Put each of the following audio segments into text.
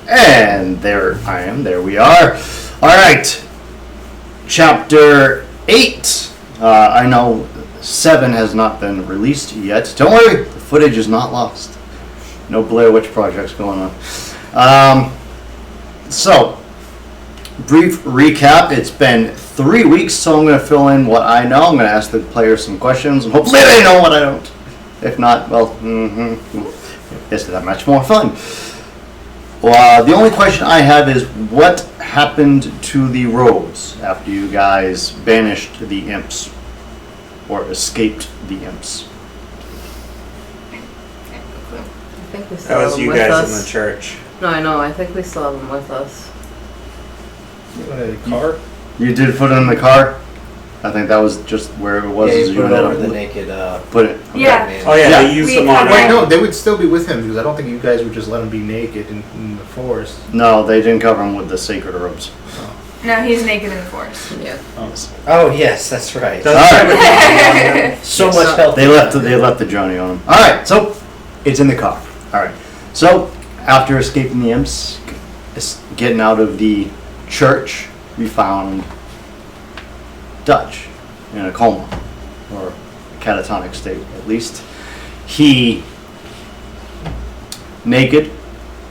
And there I am. There we are. All right. Chapter 8. I know 7 has not been released yet. Don't worry. The footage is not lost. No Blair Witch projects going on. So, brief recap. It's been 3 weeks, so I'm going to fill in what I know. I'm going to ask the players some questions, and hopefully they know what I don't. If not, well, it's that much more fun. Well, the only question I have is, what happened to the robes after you guys banished the imps, or escaped the imps? I think we still That have was them you with guys us. in the church. No, I know. I think we still have them with us. The car? You did put it in the car? I think that was just where it was. Yeah, as you you put it ended over up the naked. Put it. Yeah. man. Oh yeah, Yeah. they used We them on. had- Wait, no, they would still be with him because I don't think you guys would just let him be naked in the forest. No, they didn't cover him with the sacred robes. No, he's naked in the forest. Yeah. Oh yes, that's right. Doesn't All everything on him? So Yes, much help. They left the journey on him. All right, so it's in the car. All right, so after escaping the imps, getting out of the church, we found Dutch in a coma, or catatonic state at least. He, naked,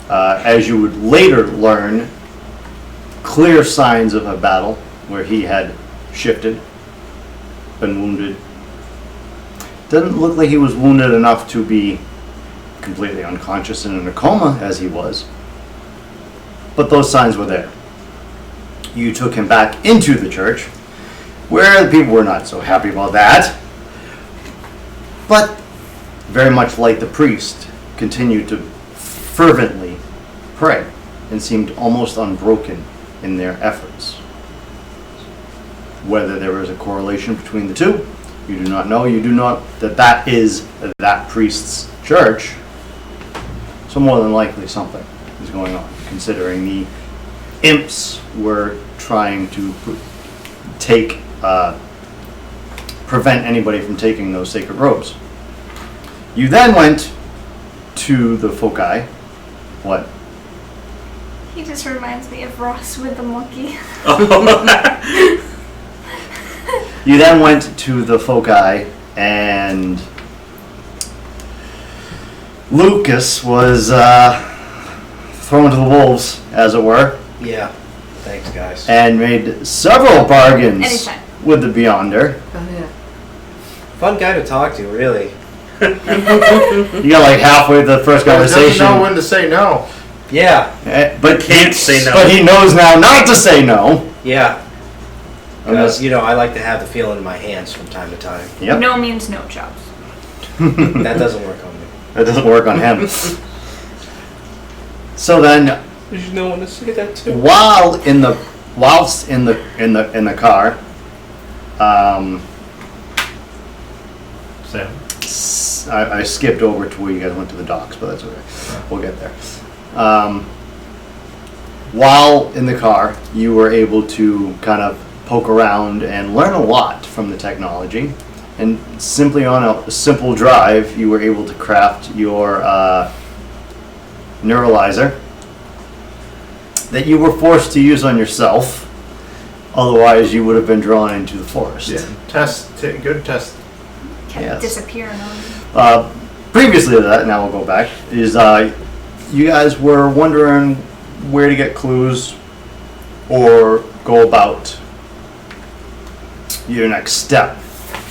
as you would later learn, clear signs of a battle where he had shifted, been wounded. Doesn't look like he was wounded enough to be completely unconscious and in a coma as he was, but those signs were there. You took him back into the church, where the people were not so happy about that, but very much like the priest, continued to fervently pray and seemed almost unbroken in their efforts. Whether there is a correlation between the two, you do not know. You do not that is that priest's church. So more than likely something is going on, considering the imps were trying to prevent anybody from taking those sacred robes. You then went to the foci. What? He just reminds me of Ross with the monkey. You then went to the foci, and Lucas was thrown to the wolves, as it were, Yeah. Thanks, guys. and made several bargains Anytime. with the Beyonder. Oh yeah. Fun guy to talk to, really. You got like halfway the first Guys doesn't conversation, know when to say no. Yeah. but Can't say no. But he knows now not to say no. Yeah. Unless- Because, I like to have the feeling in my hands from time to time. Yep, No means no, Chops. That doesn't work on me. that doesn't work on him. So then, Did you know when to say that too? whilst in the car, Sam. I skipped over to where you guys went to the docks, but that's okay. We'll get there. While in the car, you were able to kind of poke around and learn a lot from the technology. And simply on a simple drive, you were able to craft your neuralizer that you were forced to use on yourself. Otherwise, you would have been drawn into the forest. Yeah. Good test. Kept Yes. disappearing on me. Previously to that, now we'll go back, is you guys were wondering where to get clues or go about your next step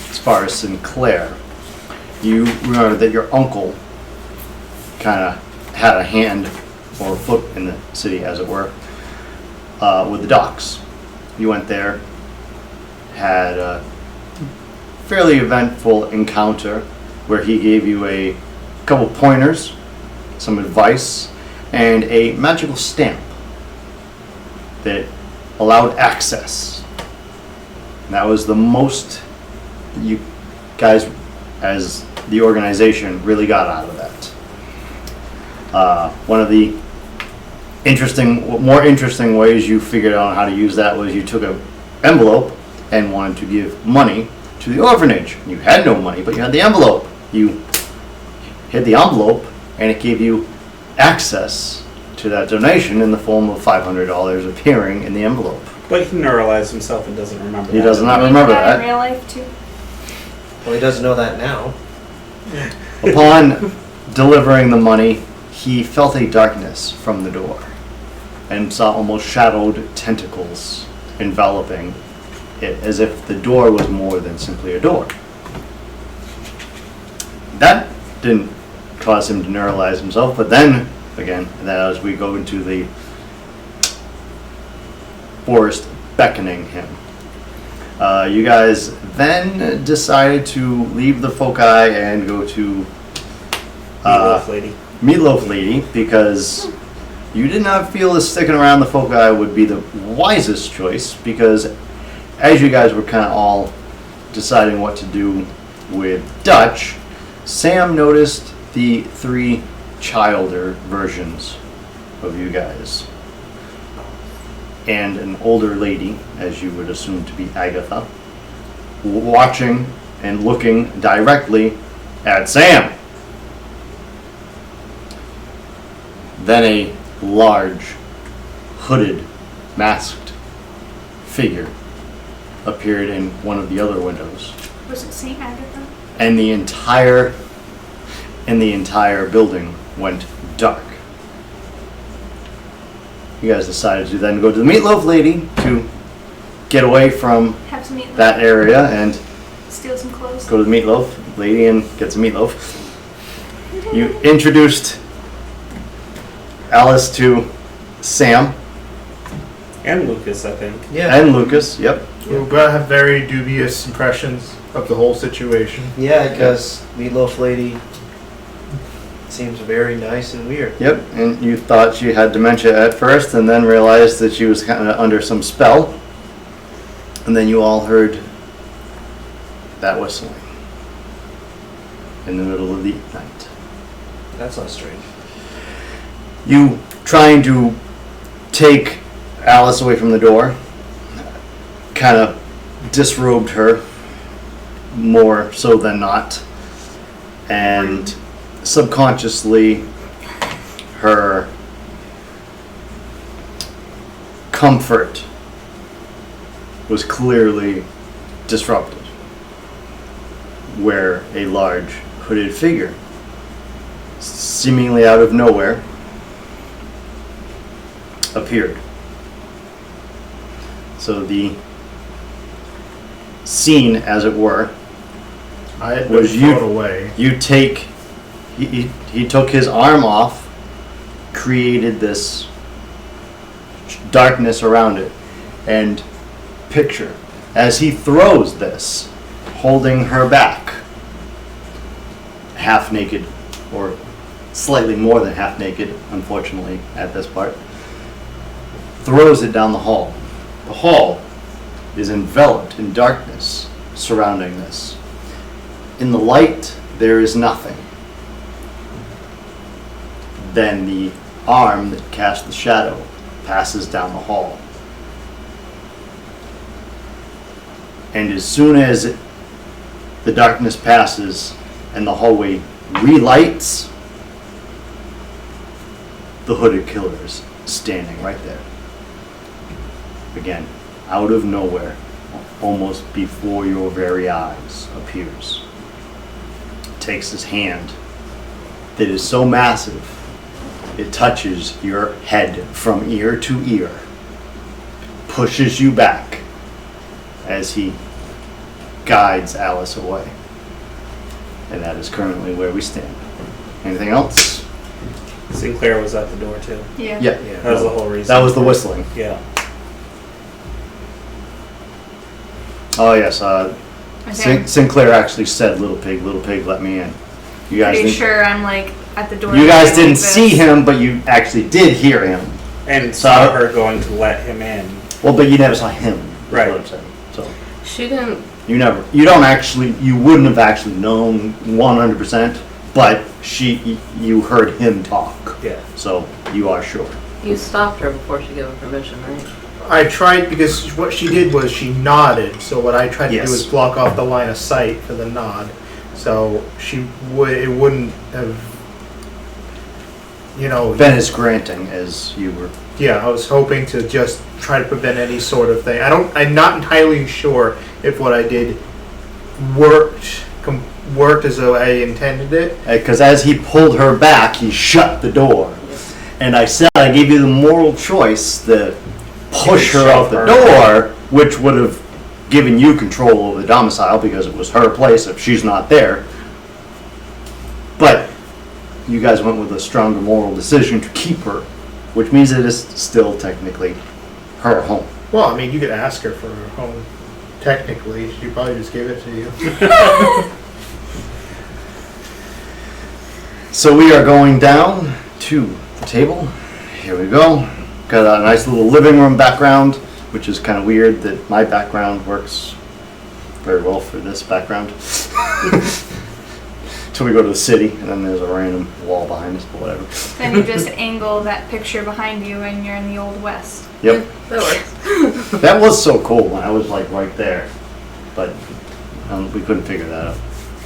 as far as Sinclair. You remember that your uncle kind of had a hand or a foot in the city, as it were, with the docks. You went there, had a fairly eventful encounter where he gave you a couple pointers, some advice, and a magical stamp that allowed access. And that was the most you guys, as the organization, really got out of that. One of the more interesting ways you figured out how to use that was you took an envelope and wanted to give money to the orphanage. You had no money, but you had the envelope. You hit the envelope, and it gave you access to that donation in the form of $500 appearing in the envelope. But he neuralized himself and doesn't remember He that. does not He remember did that in that. real life too. Well, he doesn't know that now. Upon delivering the money, he felt a darkness from the door and saw almost shadowed tentacles enveloping it, as if the door was more than simply a door. That didn't cause him to neuralize himself, but then, again, as we go into the forest beckoning him, you guys then decided to leave the foci and go to Meatloaf lady. Meatloaf Lady, because you did not feel that sticking around the foci would be the wisest choice, because as you guys were kind of all deciding what to do with Dutch, Sam noticed the 3 childer versions of you guys. And an older lady, as you would assume to be Agatha, watching and looking directly at Sam. Then a large, hooded, masked figure appeared in one of the other windows. Was it Saint Agatha? And the entire building went dark. You guys decided to then go to the Meatloaf Lady to get away from Have some meatloaf. that area and Steal some clothes. go to the Meatloaf Lady and get some meatloaf. You introduced Alice to Sam And Lucas, I think. Yeah. and Lucas. Yep. We're gonna have very dubious impressions of the whole situation. Yeah, because Meatloaf Lady seems very nice and weird. Yep. And you thought she had dementia at first, and then realized that she was kind of under some spell. And then you all heard that whistling in the middle of the night. That's not strange. You trying to take Alice away from the door, kind of disrobed her more so than not, and subconsciously her comfort was clearly disrupted, where a large hooded figure, seemingly out of nowhere, appeared. So the scene, as it were, I had been Was you- thrown away. you take, he took his arm off, created this darkness around it, and picture, as he throws this, holding her back, half naked, or slightly more than half naked, unfortunately, at this part, throws it down the hall. The hall is enveloped in darkness surrounding this. In the light, there is nothing. Then the arm that cast the shadow passes down the hall. And as soon as the darkness passes and the hallway relights, the hooded killer is standing right there. Again, out of nowhere, almost before your very eyes, appears. Takes his hand that is so massive, it touches your head from ear to ear, pushes you back as he guides Alice away. And that is currently where we stand. Anything else? Sinclair was at the door too. Yeah. Yeah. That was the whole reason. That was the whistling. Yeah. Oh yes, Okay. Sinclair actually said, little pig, let me in." You guys Pretty didn't, sure I'm like at the door. you guys like didn't this. see him, but you actually did hear him. And So- saw her going to let him in. Well, but you never saw him. Is Right. What I'm saying. So She didn't. you wouldn't have actually known 100%, but you heard him talk. Yeah. So you are sure. You stopped her before she gave her permission, right? I tried, because what she did was she nodded, so what I tried to Yes. do was block off the line of sight for the nod. So it wouldn't have Ben is granting, as you were. Yeah, I was hoping to just try to prevent any sort of thing. I'm not entirely sure if what I did worked as though I intended it. Because as he pulled her back, he shut the door. And I said I gave you the moral choice to push her out the door, which would have given you control over the domicile because it was her place if she's not there. But you guys went with a stronger moral decision to keep her, which means it is still technically her home. Well, I mean, you could ask her for her home. Technically, she probably just gave it to you. So we are going down to the table. Here we go. Got a nice little living room background, which is kind of weird that my background works very well for this background. Till we go to the city, and then there's a random wall behind us, but whatever. Then you just angle that picture behind you and you're in the Old West. Yep. That works. That was so cool when I was like right there, but we couldn't figure that out.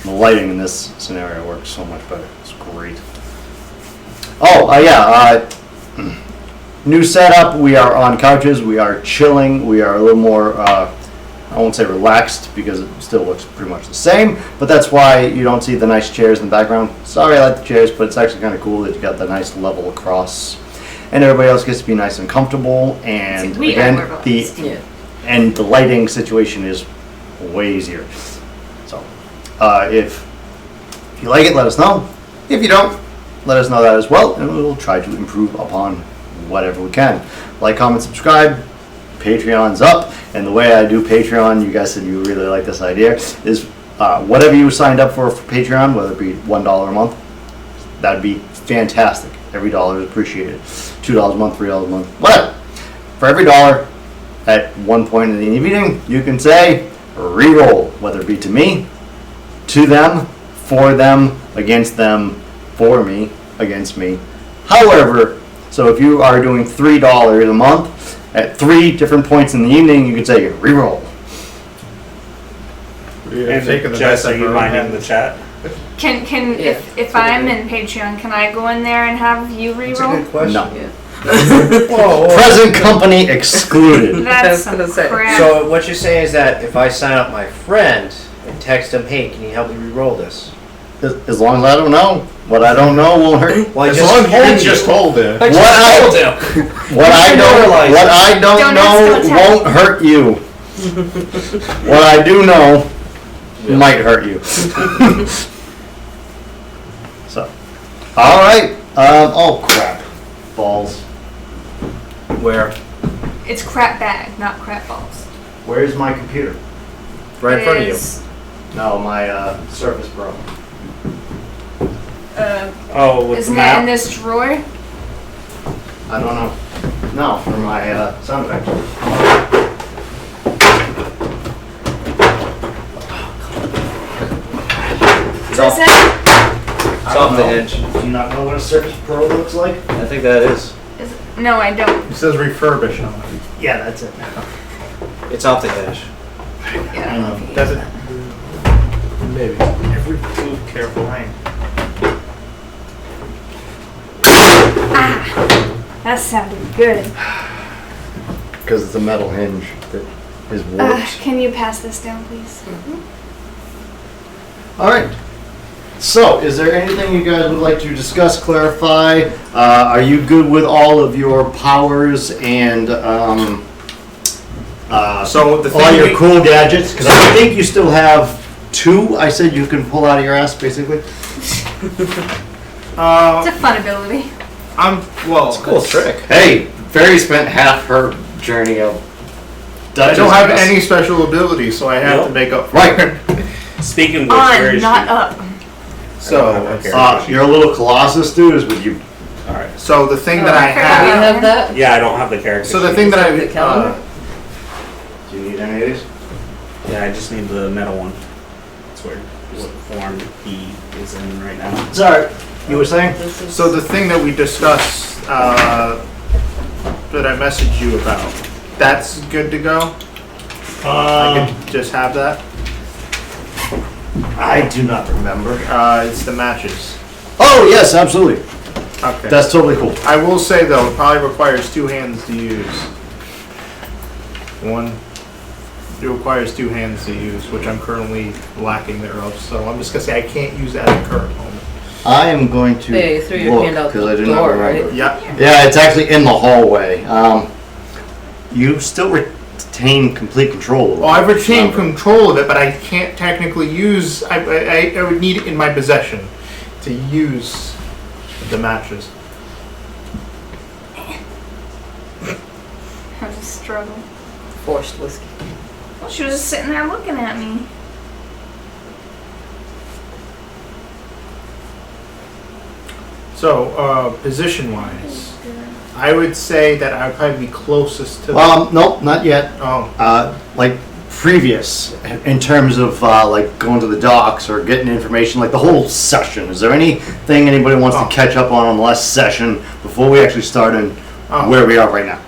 The lighting in this scenario works so much better. It's great. Oh, new setup. We are on couches. We are chilling. We are a little more, I won't say relaxed because it still looks pretty much the same, but that's why you don't see the nice chairs in the background. Sorry I like the chairs, but it's actually kind of cool that you got the nice level across. And everybody else gets to be nice and comfortable. And We are again, more relaxed. Yeah. the lighting situation is way easier. So, if you like it, let us know. If you don't, let us know that as well, and we'll try to improve upon whatever we can. Like, comment, subscribe. Patreon's up, and the way I do Patreon, you guys said you really like this idea, is whatever you signed up for Patreon, whether it be $1 a month, that'd be fantastic. Every dollar is appreciated. $2 a month, $3 a month, whatever. For every dollar, at one point in the evening, you can say, re-roll, whether it be to me, to them, for them, against them, for me, against me. However, so if you are doing $3 a month, at 3 different points in the evening, you can say, re-roll. And Jess, are you minding the chat? Can Yeah, if that's I'm what in Patreon, can I go in there and have you That's a reroll? good question. No. Yeah. Whoa, whoa. Present company excluded. That's I was some gonna say. crap. So what you're saying is that if I sign up my friend and text him, hey, can you help me re-roll this? As long as I don't know. What I don't know won't hurt. Well, I As just long told as you you. just told him. I just told him. What I don't Don't know ask, don't tell. won't hurt you. What I do know might hurt you. So, all right. Oh crap, balls. Where? It's crap bag, not crap balls. Where's my computer? Right in front of you. Is, No, my Surface Pro. Oh, with the isn't it in map? this drawer? I don't know. No, for my sound effects. Is this it? It's off the hinge. Do you not know what a Surface Pro looks like? I think that is. No, I don't. It says refurbish on it. Yeah, that's it. It's off the hinge. Yeah. Does it? Maybe. Every move careful. That sounded good. Because it's a metal hinge that is warped. Can you pass this down, please? All right. So, is there anything you guys would like to discuss, clarify? Are you good with all of your powers and So the all thing your cool gadgets? Because I think you still have 2. I said you can pull out of your ass, basically. It's a fun ability. It's a cool trick. Hey, Fairy spent half her journey of. I don't have any special abilities, so I have Nope. to make up for Right. it. Speaking of which, where On, is not she? up. So, Your little Colossus dude is with you. Alright. so the thing that I I Do you forgot. have. have that? Yeah, I don't have the character. So the sheet. thing that The calendar? Do you need any of these? Yeah, I just need the metal one. That's where what form he is in right now. Sorry, you were saying? This is- So the thing that we discussed, that I messaged you about, that's good to go? I could just have that? I do not remember. It's the matches. Oh yes, absolutely. Okay. That's totally cool. I will say though, it probably requires 2 hands to use. It requires 2 hands to use, which I'm currently lacking thereof. So I'm just gonna say I can't use that at the current moment. I am going to Hey, you threw your hand out because I the did not door, remember. right? Yeah. Yeah, it's actually in the hallway. You still retain complete control. Of Well, I've it. retained control of it, but I can't technically use. I would need it in my possession to use the matches. I was just struggling. Forced whiskey. Well, she was just sitting there looking at me. So, position-wise, I would say that I would probably be closest to. Nope, not yet. Oh, Like previous, in terms of like going to the docks or getting information, like the whole session. Is there anything anybody wants Oh. to catch up on the last session before we actually start in Oh. where we are right now?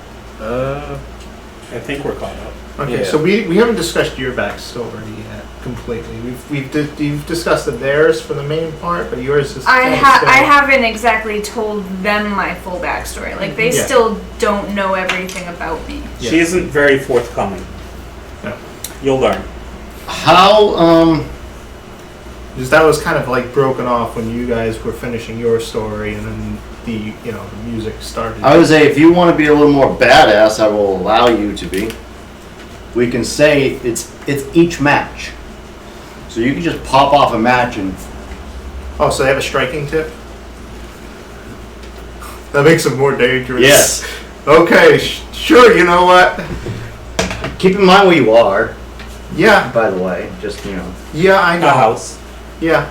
I think we're caught up. okay. Yeah. So we haven't discussed your backstory yet completely. You've discussed the theirs for the main part, but yours is. I haven't exactly told them my full backstory. Like they Yeah. still don't know everything about me. Yeah. She isn't very forthcoming. No. You'll learn. How Because that was kind of like broken off when you guys were finishing your story, and then the music started. I would say if you want to be a little more badass, I will allow you to be. We can say it's each match. So you can just pop off a match and Oh, so they have a striking tip? That makes it more dangerous. yes. Okay, sure, you know what? Keep in mind where you are, Yeah, by the way. Just yeah, I A know. house. Yeah.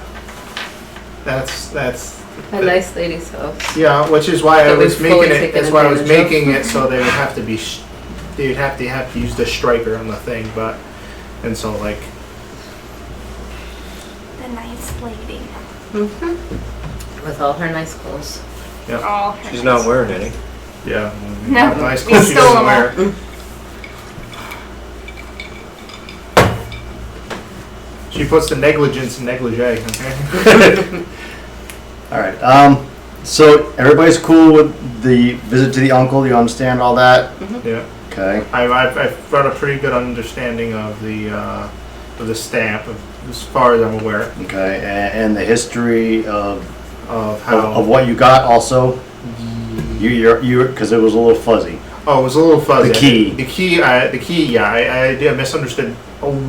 That's A nice lady's house. yeah, which is why I That was we've fully making it. taken That's why I was advantage of. making it so they would have to be. They'd have to use the striker on the thing, but and so like The nice lady. With all her nice clothes. Oh, She's not wearing any. yeah. No, nice we clothes she stole doesn't them wear. She puts the negligence in negligee. Okay. all right. So everybody's cool with the visit to the uncle. You understand all that? Yeah. Okay. I've got a pretty good understanding of the stamp, as far as I'm aware, Okay. And the history of of how. of what you got also. You because it was a little fuzzy. Oh, it was a little fuzzy. The key. The key. Yeah, I misunderstood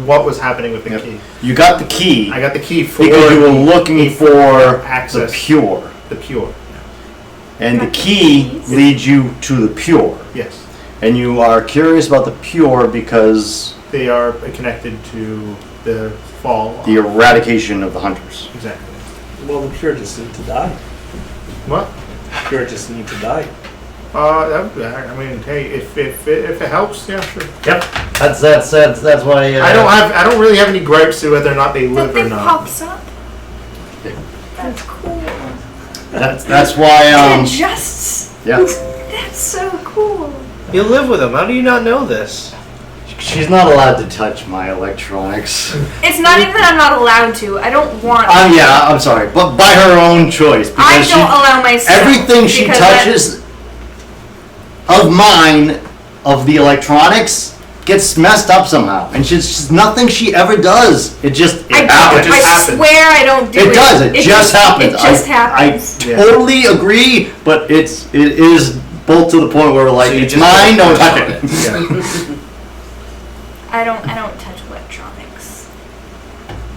what was happening with the Yep. key. You got the key I got the key for because you were the- looking for access. the pure, the pure. and the Got the key keys. leads you to the pure. Yes, And you are curious about the pure because they are connected to the fall. the eradication of the hunters. Exactly. Well, the pure just need to die. What? Pure just need to die. I mean, hey, if it helps, yeah, sure. Yep. That's why. I don't really have any gripes to whether or not they That live or thing not. pops up. That's cool. That's why. It adjusts. Yeah. That's so cool. You live with him. How do you not know this? She's not allowed to touch my electronics. It's not even that I'm not allowed to. I don't want. Yeah, I'm sorry, but by her own choice. I Because don't allow myself. everything she because that- touches of mine, of the electronics, gets messed up somehow. And she's just nothing she ever does. It just I happens. just I happens. swear I don't do it. It does. It just happens. It just happens. I totally agree, but it is both to the point where like So you it's just mine, don't don't touch touch it. Yeah. I don't touch electronics.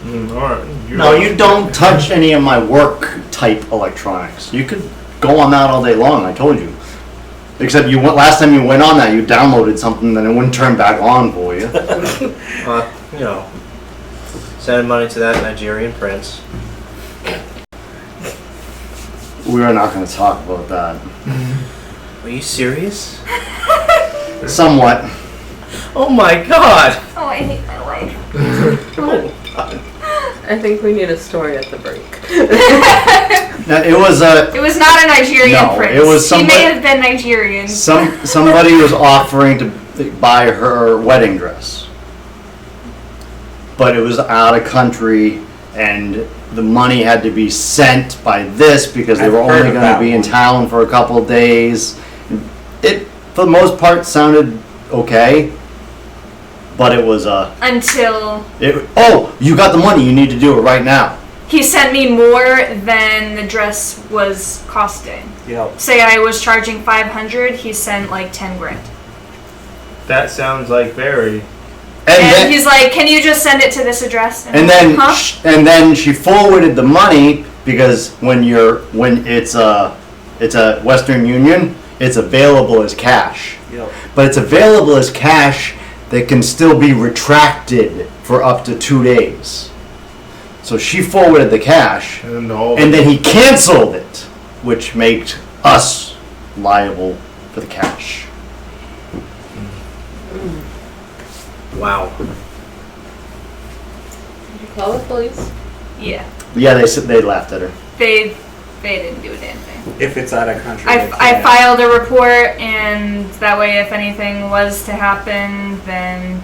All right. No, you don't touch any of my work type electronics. You could go on that all day long. I told you. Except you went last time you went on that, you downloaded something, then it wouldn't turn back on for you. Sending money to that Nigerian prince. We are not going to talk about that. Are you serious? Somewhat. Oh my god! Oh, I hate my life. I think we need a story at the break. Now, it was a It was not a Nigerian No, prince. it was He somebody- may have been Nigerian. somebody was offering to buy her wedding dress, but it was out of country, and the money had to be sent by this because they I've were heard only of going to that be in one. town for a couple of days. It, for the most part, sounded okay, but it was Until oh, you got the money, you need to do it right now. he sent me more than the dress was costing. Yep. Say I was charging 500, he sent like 10 grand. That sounds like very. And he's like, "Can you just send it to this address?" And then, huh? and then she forwarded the money because when it's a Western Union, it's available as cash. Yep. But it's available as cash that can still be retracted for up to 2 days. So she forwarded the cash, And and then he canceled it, which made us liable for the cash. Wow. Did you call the police? Yeah, Yeah, they said they laughed at her. they didn't do a damn thing. If it's out of country. I they can't. filed a report, and that way, if anything was to happen, then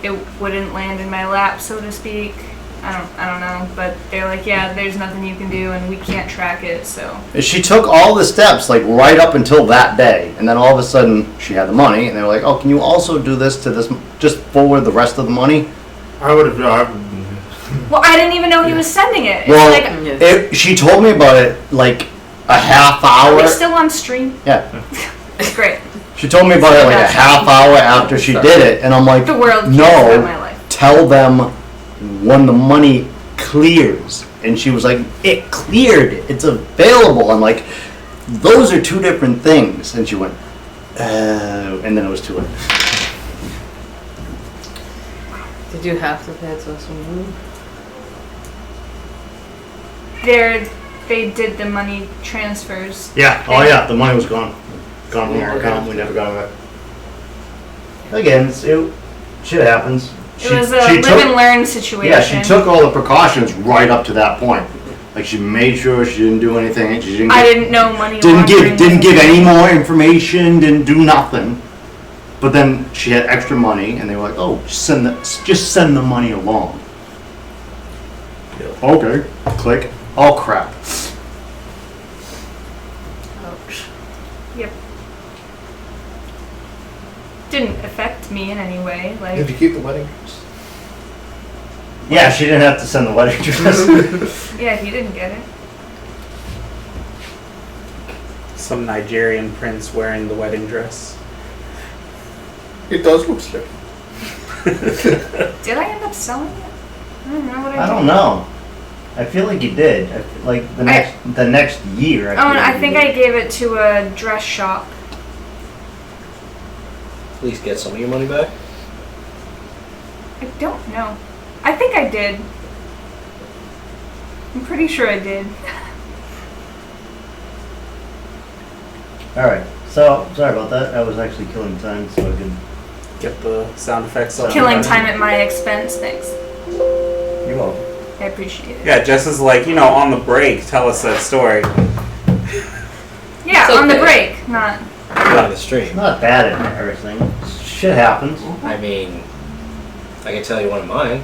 it wouldn't land in my lap, so to speak. I don't know, but they're like, yeah, there's nothing you can do, and we can't track it, so. She took all the steps, like right up until that day, and then all of a sudden she had the money, and they were like, "Oh, can you also do this to this? Just forward the rest of the money." I would have. Well, I didn't even know he was sending it. It's Well, like, she told me about it like a half are hour. we still on stream? Yeah, It's great. she told me about it like a half hour after she did it, and I'm like, The world keeps about my "No, life." tell them when the money clears." And she was like, "It cleared. It's available." I'm like, "Those are two different things." And she went, and then it was too late. Did you have to pay it to someone? They did the money transfers. Yeah. Oh yeah. The money was gone. Gone from our account. We never got it back. Again, shit happens. It was a live and learn situation. Yeah, she took all the precautions right up to that point. Like she made sure she didn't do anything. She didn't. I didn't know money Didn't laundering give was a any thing. more information. Didn't do nothing. But then she had extra money, and they were like, "Oh, just send the money along." Okay. Click. Oh crap. Ouch. Yep. Didn't affect me in any way. Like, Did you keep the wedding dress? Yeah, she didn't have to send the wedding dress. yeah, he didn't get it. Some Nigerian prince wearing the wedding dress. It does look slick. Did I end up selling it? I don't know what I did. I don't know. I feel like you did. Like the next year. Oh, and I think I gave it to a dress shop. Please get some of your money back. I don't know. I think I did. I'm pretty sure I did. All right. So sorry about that. I was actually killing time so I could. Get the sound effects up. Killing time at my expense. Thanks. You're welcome. I appreciate it. Yeah, Jess is like, on the break, tell us that story. Yeah, It's on the okay. break, not. Not the stream. Not bad at everything. Shit happens. I mean, I can tell you one of mine.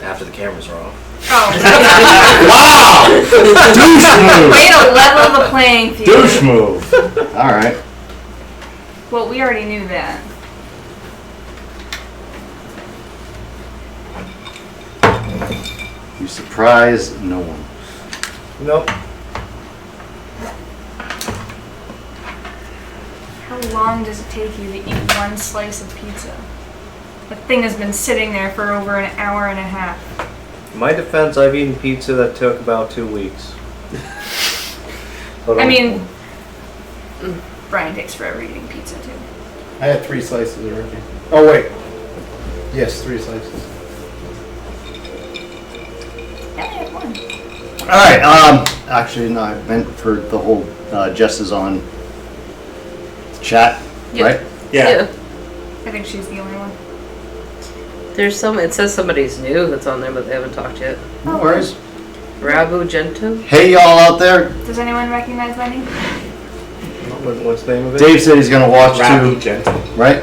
After the cameras are off. Oh. Wow! Douche Way to level the playing field. move. Douche move. All right. Well, we already knew that. You surprise no one. Nope. How long does it take you to eat one slice of pizza? The thing has been sitting there for over an hour and a half. In my defense, I've eaten pizza that took about 2 weeks. But I mean, Brian takes forever eating pizza too. I had 3 slices already. Oh wait. Yes, 3 slices. Yeah, I had one. All right. Actually, no. I meant for the whole Jess is on chat, Yep. right? Yeah. I think she's the only one. There's it says somebody's new that's on there, but they haven't talked yet. No worries. Rabu Gento? Hey, y'all out there. Does anyone recognize that name? what's the name of it? Dave said he's gonna watch Rabu too, Gentle. right?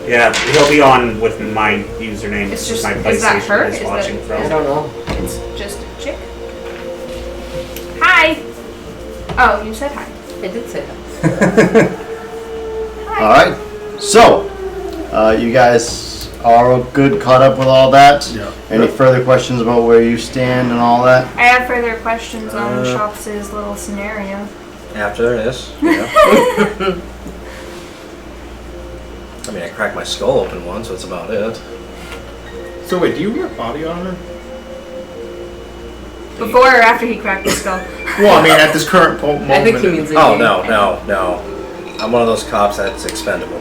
Yeah, he'll be on with my username. It's just- my is that PlayStation her? is Is watching that- from. I don't know. It's just a chick. Oh, you said hi. I did say that. Hi. All right. So, you guys are all good, caught up with all that? Yeah. Any further questions about where you stand and all that? I have further questions on Shops' little scenario. After this, yeah. I mean, I cracked my skull open once, so that's about it. So wait, do you wear body armor? Before or after he cracked his skull? Well, I mean, at this current moment. I think he means in Oh, game. no. I'm one of those cops that's expendable.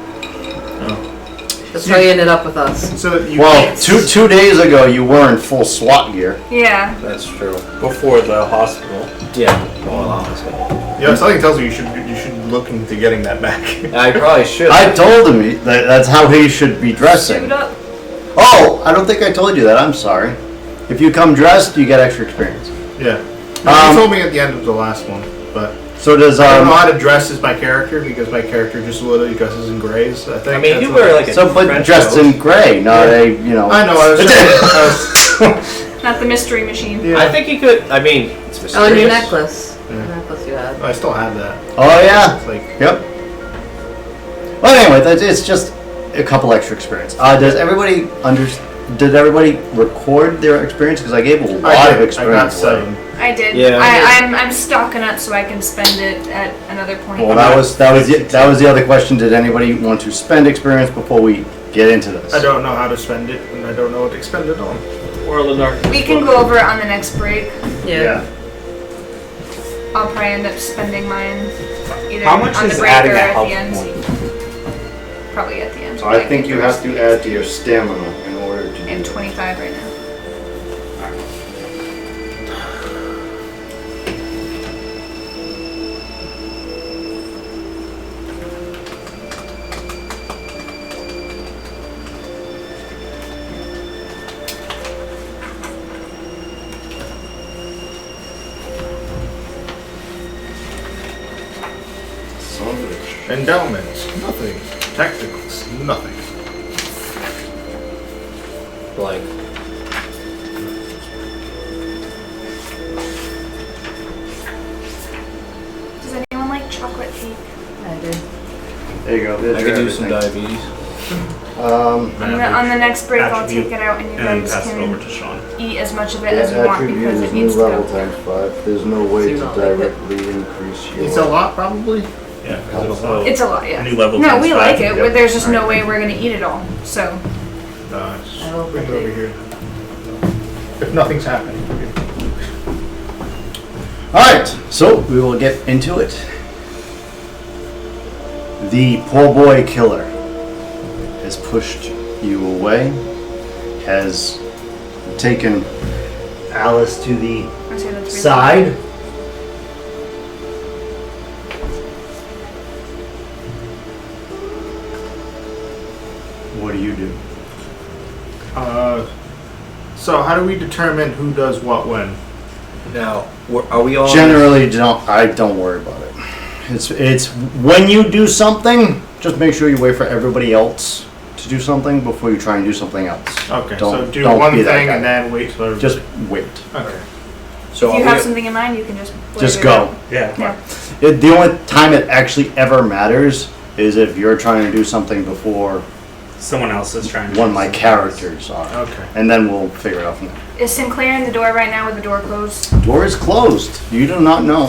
That's how you ended up with us. So you Well, can't- two days ago you were in full SWAT gear. Yeah. That's true. Before the hospital. Yeah, well, honestly. Yeah, something tells me you should look into getting that back. I probably should. I told him that's how he should be dressing. Suit up. Oh, I don't think I told you that. I'm sorry. If you come dressed, you get extra experience. Yeah. You told me at the end of the last one, but So does I don't know how to dress as my character because my character just literally dresses in grays. I think. I mean, that's you what- wear like a so but French dressed coat. in gray, not Yeah. a you know. I know. I was. Not the mystery machine. Yeah. I think you could. I mean, it's mysterious. Oh, and your necklace. Yeah. The necklace you had. I still have that. Oh yeah. It's like. Yep. Well, anyway, it's just a couple extra experience. Does everybody Did everybody record their experience? Because I gave a lot I of got experience. away. 7. I did. Yeah. I'm stocking up so I can spend it at another point. Well, that was the other question. Did anybody want to spend experience before we get into this? I don't know how to spend it, and I don't know what to expend it on. World of Darkness. We can go over it on the next break. Yeah. I'll probably end up spending mine either How much on the is break adding or a at health the end. point? Probably at the end. So I think you have to add to your stamina in order to. I'm 25 right now. Son of a bitch. Endowments, nothing. Tacticals, nothing. Like, Does anyone like chocolate cake? I did. There you go. There's I your could do some everything. diabetes. On the next break, I'll take it out and you And then guys pass it over can to Sean. eat as much of it as you want because it needs to go. times 5. There's no way So you don't like it? directly increase your. It's a lot, probably. Yeah, because it'll It's a lot, yeah. New level No, times we 5. like it. Yep. There's just no way we're gonna eat it all. So Nice. I will Bring it put over it- here. If nothing's happening. Alright, so we will get into it. The poor boy killer has pushed you away, has taken Alice to the I'll say that's really- side. What do you do? So how do we determine who does what when? Now, are we all Generally, don't worry about it. It's when you do something, just make sure you wait for everybody else to do something before you try and do something else. Okay, Don't- so do don't one be that thing guy. and then wait for Just wait. Okay. So If are you we, have something in mind, you can just blurt Just it go. out. Yeah. Yeah. The only time it actually ever matters is if you're trying to do something before Someone else is trying to one of do my something characters are. Okay. And then we'll figure it out from there. Is Sinclair in the door right now with the door closed? Door is closed. You do not know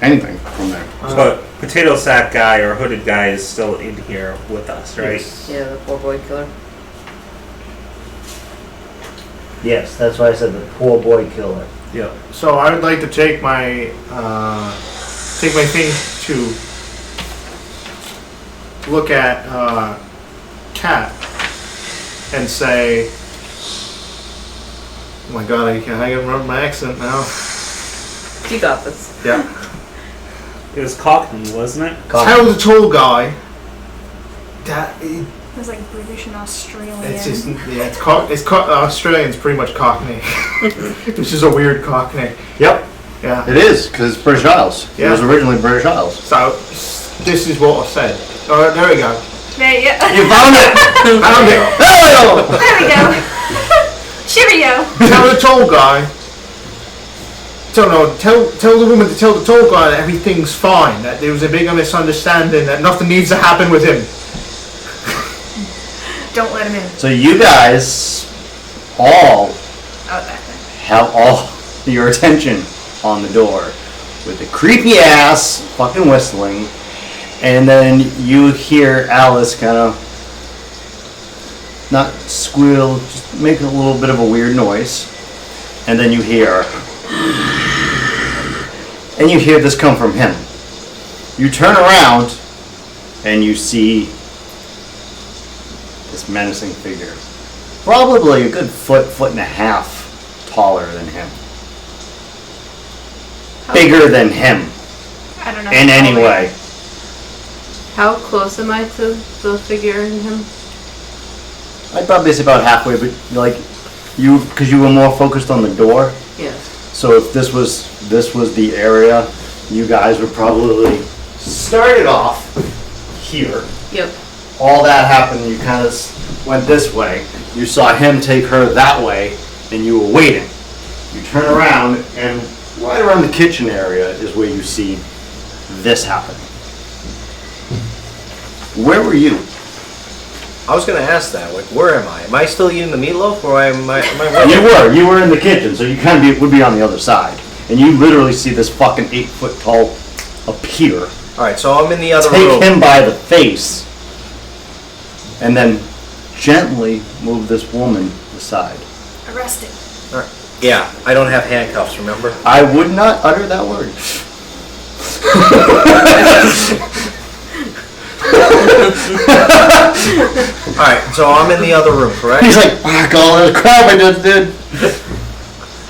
anything from there. else. But potato sack guy or hooded guy is still in here with us, right? Yes. Yeah, the poor boy killer. Yes, that's why I said the poor boy killer. Yep. So I would like to take my thing to look at Cat and say, "Oh my God, I can't remember my accent now." You got this. Yeah. It was Cockney, wasn't it? Tell the tall guy that it- It was like British and Australian. it's just Australian's pretty much Cockney. It's just a weird Cockney. Yep, Yeah. it is, because it's British Isles. It was Yeah. originally British Isles. So this is what I said. All right, there we go. There you go. You found it! Found it. There we go! There we go. Cheerio. Tell the tall guy Tell the woman to tell the tall guy that everything's fine. That there was a bigger misunderstanding. That nothing needs to happen with him. Don't let him in. So you guys all Oh, that thing. have all your attention on the door with the creepy ass fucking whistling, and then you hear Alice kind of not squeal, just make a little bit of a weird noise, and then you hear, and you hear this come from him. You turn around and you see this menacing figure, probably a good foot and a half taller than him. Bigger than him I don't know. in any way. How close am I to the figure in him? I'd probably say about halfway, but like you, because you were more focused on the door. Yes. So if this was the area, you guys would probably started off here. Yep. All that happened. You kind of went this way. You saw him take her that way, and you were waiting. You turn around, and right around the kitchen area is where you see this happen. Where were you? I was gonna ask that. Like, where am I? Am I still eating the meatloaf, or am I? You were in the kitchen, so you kind of would be on the other side, and you literally see this fucking 8-foot tall appear, All right, so I'm in the other take room. him by the face, and then gently move this woman aside. Arrest him. All right. Yeah, I don't have handcuffs. Remember? I would not utter that word. All right, so I'm in the other room, correct? He's like, fuck all that crap I just did.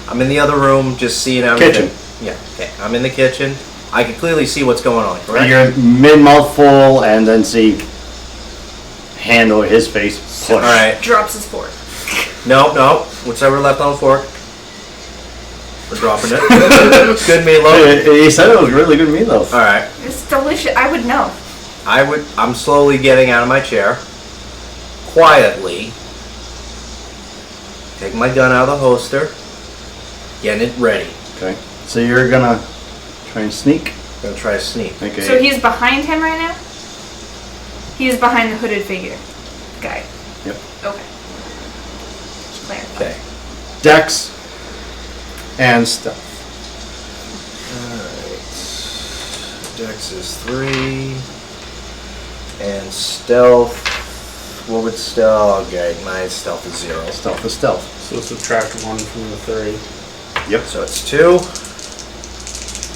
I'm in the other room, just seeing everything. Kitchen. Yeah. Okay. I'm in the kitchen. I can clearly see what's going on, correct? You're mid-mouth full, and then see hand over his face push. All right. Drops his fork. No. Whatever left on the fork. We're dropping it. Good meatloaf. He said it was really good meatloaf. All right. It's delicious. I would know. I'm slowly getting out of my chair. Quietly. Take my gun out of the holster. Getting it ready. Okay. So you're gonna try and sneak. Gonna try to sneak. Okay. So he's behind him right now? He's behind the hooded figure. Guy. Yep. Okay. Just clarify. Okay. Dex and stuff. Alright. Dex is 3. And stealth. What would stealth? Okay, my stealth is 0. Stealth is stealth. So subtract 1 from the 3. Yep. So it's 2.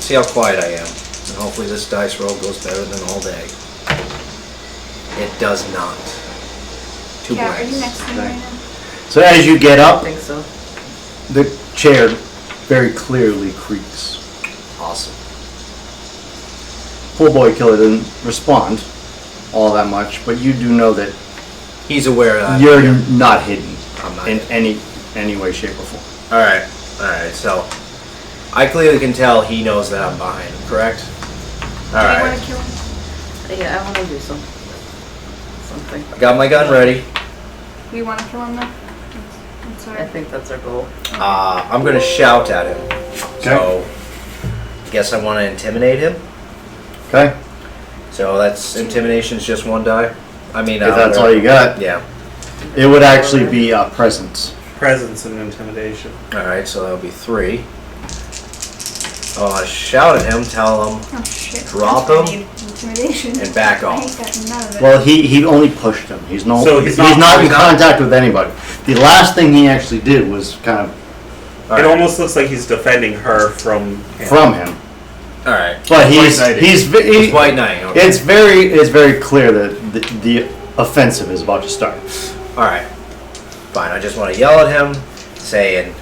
See how quiet I am. And hopefully this dice roll goes better than all day. It does not. 2 Yeah, are you blanks. next to me right now? So as you get I up, think so. the chair very clearly creaks. Awesome. Poor boy killer didn't respond all that much, but you do know that He's aware of that. you're not hidden I'm not in hidden. any way, shape, or form. Alright, so I clearly can tell he knows that I'm behind him, correct? Do you Alright. want to kill him? Yeah, I want to do something. I got my gun ready. We want to kill him though? I'm I sorry. think that's our goal. I'm gonna shout at him. So, I guess I want to intimidate him. Okay. So that's intimidation's just 1 die. I mean, If that's all you got, Yeah. it would actually be presence. Presence and intimidation. Alright, so that'll be 3. Shout at him, tell him, Oh shit. Drop That's him gonna need Intimidation. and back I hate off. that none of it. Well, he only pushed him. He's no. So he's he's not in he's not- contact with anybody. The last thing he actually did was kind of It almost looks like he's defending her from him. from him. Alright. But he's White knighting. he's It's white knight. Okay. it's very clear that the offensive is about to start. Alright. Fine, I just want to yell at him, saying,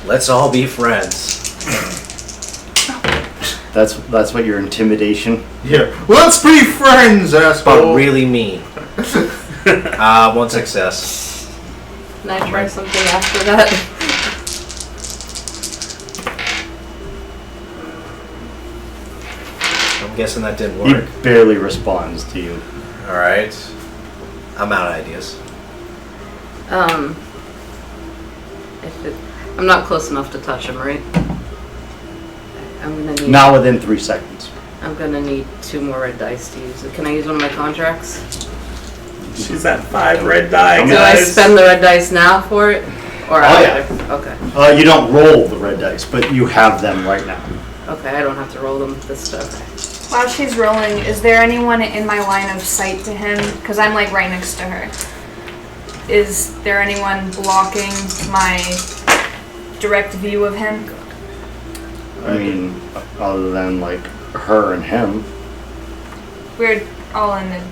let's all be friends. That's what your intimidation. Yeah. Let's be friends, But asshole. really mean. 1 success. Can I try something after that? I'm guessing that didn't He work. barely responds to you. Alright. I'm out of ideas. If it, I'm not close enough to touch him, right? I'm gonna need. Not within 3 seconds. I'm gonna need 2 more red dice to use it. Can I use one of my contracts? She's at 5 red die, Do I guys. spend the red dice now for it? Or yeah. after? Okay. You don't roll the red dice, but you have them right now. Okay, I don't have to roll them this stuff. While she's rolling, is there anyone in my line of sight to him? Because I'm like right next to her. Is there anyone blocking my direct view of him? I mean, other than like her and him. We're all in the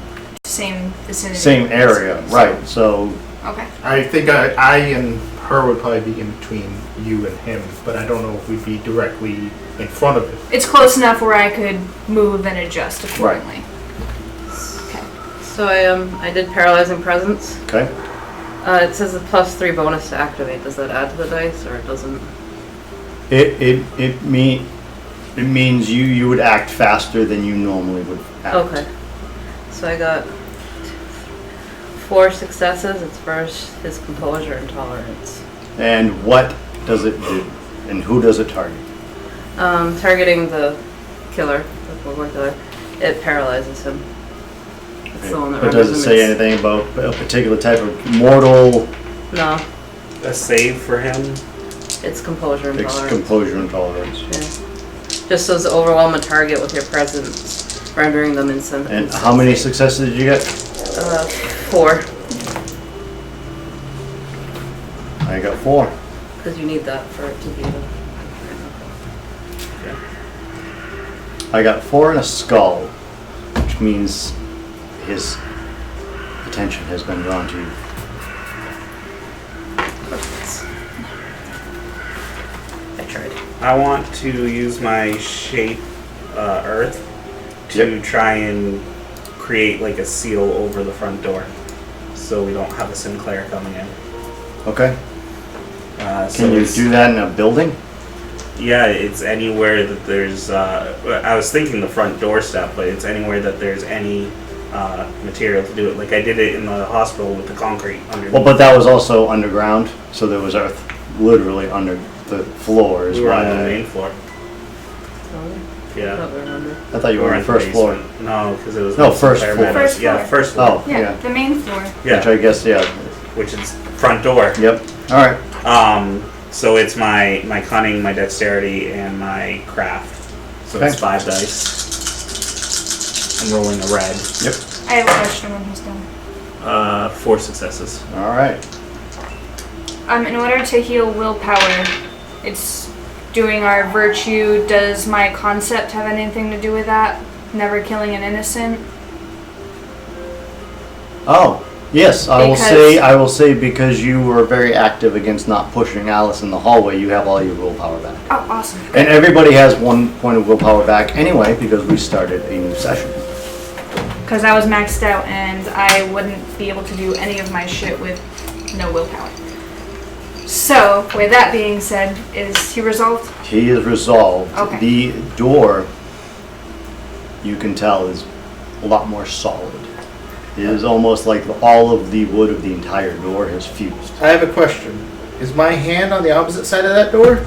same vicinity. Same area, right, so, Okay. I think I and her would probably be in between you and him, but I don't know if we'd be directly in front of it. It's close enough where I could move and adjust accordingly. Okay. So I did paralyzing presence. okay. It says a +3 bonus to activate. Does that add to the dice or it doesn't? It means you would act faster than you normally would act. Okay. So I got 4 successes. It's first his composure and tolerance. And what does it do? And who does it target? Targeting the killer, the Wolrld killer, it paralyzes him. It's the one that But does it renders him say ins- anything about a particular type of mortal No, A save for him. it's composure and tolerance. composure and tolerance? Yeah. Just says overwhelm a target with your presence, rendering them instant. And how many successes did you get? 4, I got 4. because you need that for it to be the. I got 4 and a skull, which means his attention has been drawn to you. I tried. I want to use my shape earth to try and create like a seal over the front door, so we don't have a Sinclair coming in. Okay. So Can you it's- do that in a building? Yeah, it's anywhere that there's. I was thinking the front doorstep, but it's anywhere that there's any material to do it. Like I did it in the hospital with the concrete underneath. Well, but that was also underground, so there was earth literally under the floor. Is we were why on the main floor. I Yeah. thought we were under. I thought you were on the first floor. basement. No, because it was No, with first Sinclair floor. Meadows. First Yeah, floor. first floor. Oh, Yeah, yeah. the main floor. Which Yeah, I guess, yeah. which is front door. Yep. All right. So it's my cunning, my dexterity, and my craft. So it's Okay. 5 dice. I'm rolling a red. Yep. I have a question when he's done. 4 successes. All right. In order to heal willpower, it's doing our virtue. Does my concept have anything to do with that? Never killing an innocent? Oh, yes. I Because- will say because you were very active against not pushing Alice in the hallway, you have all your willpower back. Oh, awesome. And everybody has 1 point of willpower back anyway because we started a new session. Because I was maxed out and I wouldn't be able to do any of my shit with no willpower. So, with that being said, is he resolved? He is resolved. Okay. The door, you can tell, is a lot more solid. It is almost like all of the wood of the entire door has fused. I have a question. Is my hand on the opposite side of that door?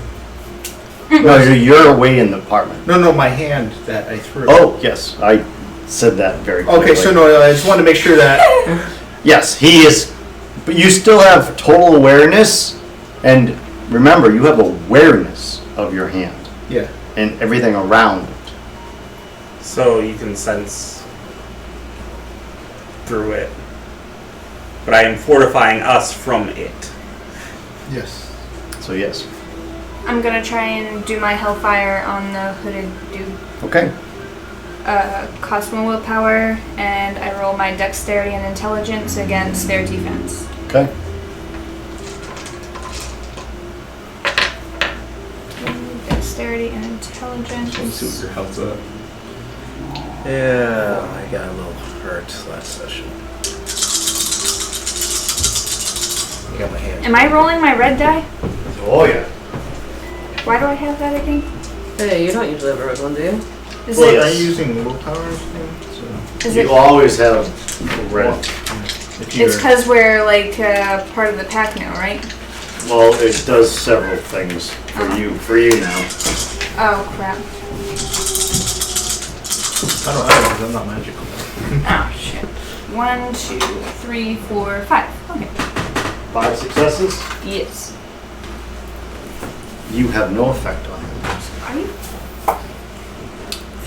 No, you're away in the apartment. No, my hand that I threw. Oh, yes, I said that very clearly. Okay, so no, I just wanted to make sure that. Yes, he is, but you still have total awareness, and remember, you have awareness of your hand Yeah. and everything around it. So you can sense through it. But I am fortifying us from it. Yes. So yes. I'm gonna try and do my hellfire on the hooded dude. Okay. Cost 1 willpower, and I roll my dexterity and intelligence against their defense. Okay. Dexterity and intelligence. Let's see what your health's up. Yeah, I got a little hurt last session. I got my hand. Am I rolling my red die? Oh yeah. Why do I have that again? Hey, you don't usually have a red one, do you? Is Well, it? are you using willpower or something? Is You it? always have red. If you're- It's because we're like part of the pack now, right? Well, it does several things for you now. Oh crap. I don't know because I'm not magical. Oh shit. 1, 2, 3, 4, 5. Okay. 5 successes. Yes. You have no effect on him. Are you?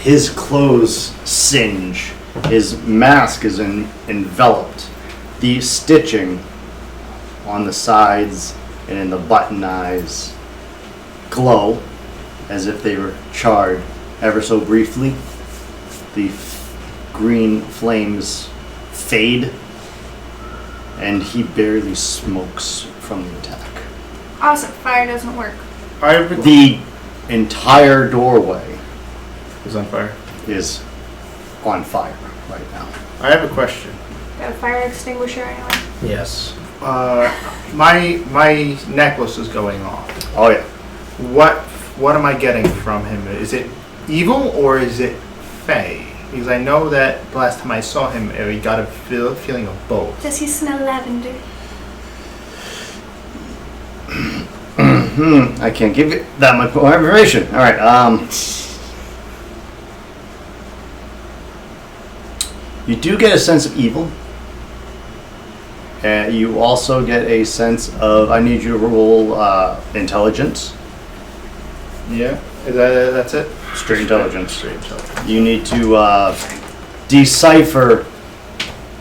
His clothes singe. His mask is enveloped. The stitching on the sides and in the button eyes glow as if they were charred ever so briefly. The green flames fade, and he barely smokes from the attack. Awesome. Fire doesn't work. The entire doorway is on fire. is on fire right now. I have a question. Got a fire extinguisher anyway? Yes. My necklace is going off. Oh yeah. What am I getting from him? Is it evil or is it fey? Because I know that the last time I saw him, he got a feeling of both. Does he smell lavender? I can't give you that much more information. All right. You do get a sense of evil. You also get a sense of. I need you to roll intelligence. Yeah, that's it. Straight intelligence. Straight intelligence. You need to decipher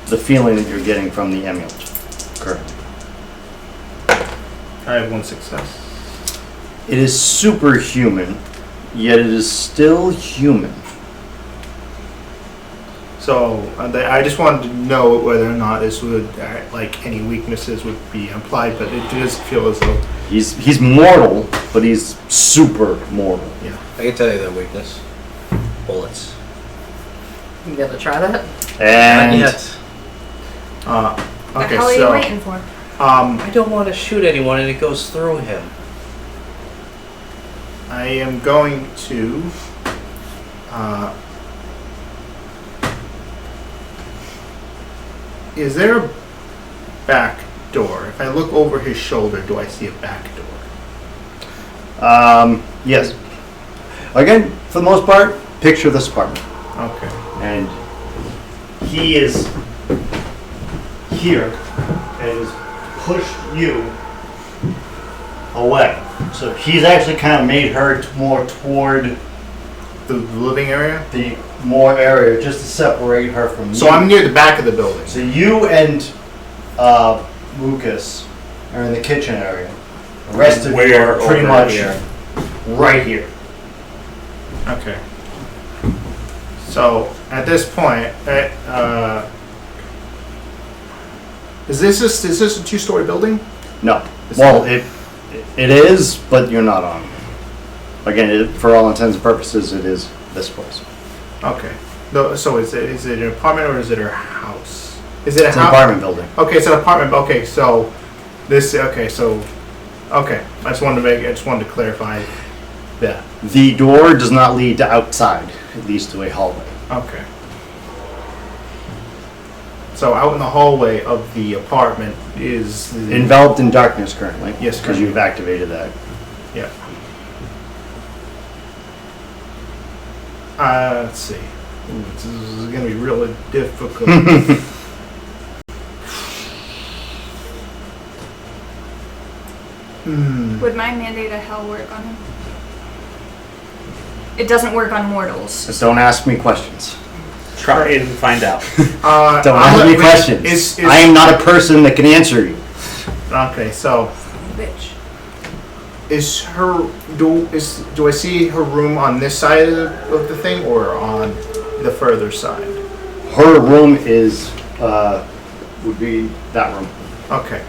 the feeling that you're getting from the amulet. Correct. I have 1 success. It is superhuman, yet it is still human. So I just wanted to know whether or not this would, like, any weaknesses would be implied, but it does feel as though. He's mortal, but he's super mortal. Yeah. I can tell you their weakness. Bullets. You gotta try that? And Not yet. The Okay, hell are you so waiting for? I don't want to shoot anyone and it goes through him. I am going to. Is there a back door? If I look over his shoulder, do I see a back door? yes. Again, for the most part, picture this apartment. Okay. And he is here and has pushed you away. So he's actually kind of made her more toward The living area? the more area just to separate her from you. So I'm near the back of the building. So you and Lucas are in the kitchen area. The rest of you We're are pretty over much here. right here. Okay. So at this point, is this a 2-story building? No. It's Well, not. it is, but you're not on. Again, for all intents and purposes, it is this place. Okay. No, so is it an apartment or is it a house? Is it a It's an house? apartment building. Okay, it's an apartment. Okay, so this. Okay, so okay. I just wanted to clarify that. The door does not lead to outside. It leads to a hallway. Okay. So out in the hallway of the apartment is the, Enveloped in darkness currently. Yes, because you've activated that. yeah. Let's see. Ooh, this is gonna be really difficult. Would my mandate of hell work on him? It doesn't work on mortals. Just don't ask me questions. Try and find out. Don't ask me questions. I am not a person that can answer you. Okay, so Bitch. is her do I see her room on this side of the thing or on the further side? Her room is would be that room. Okay,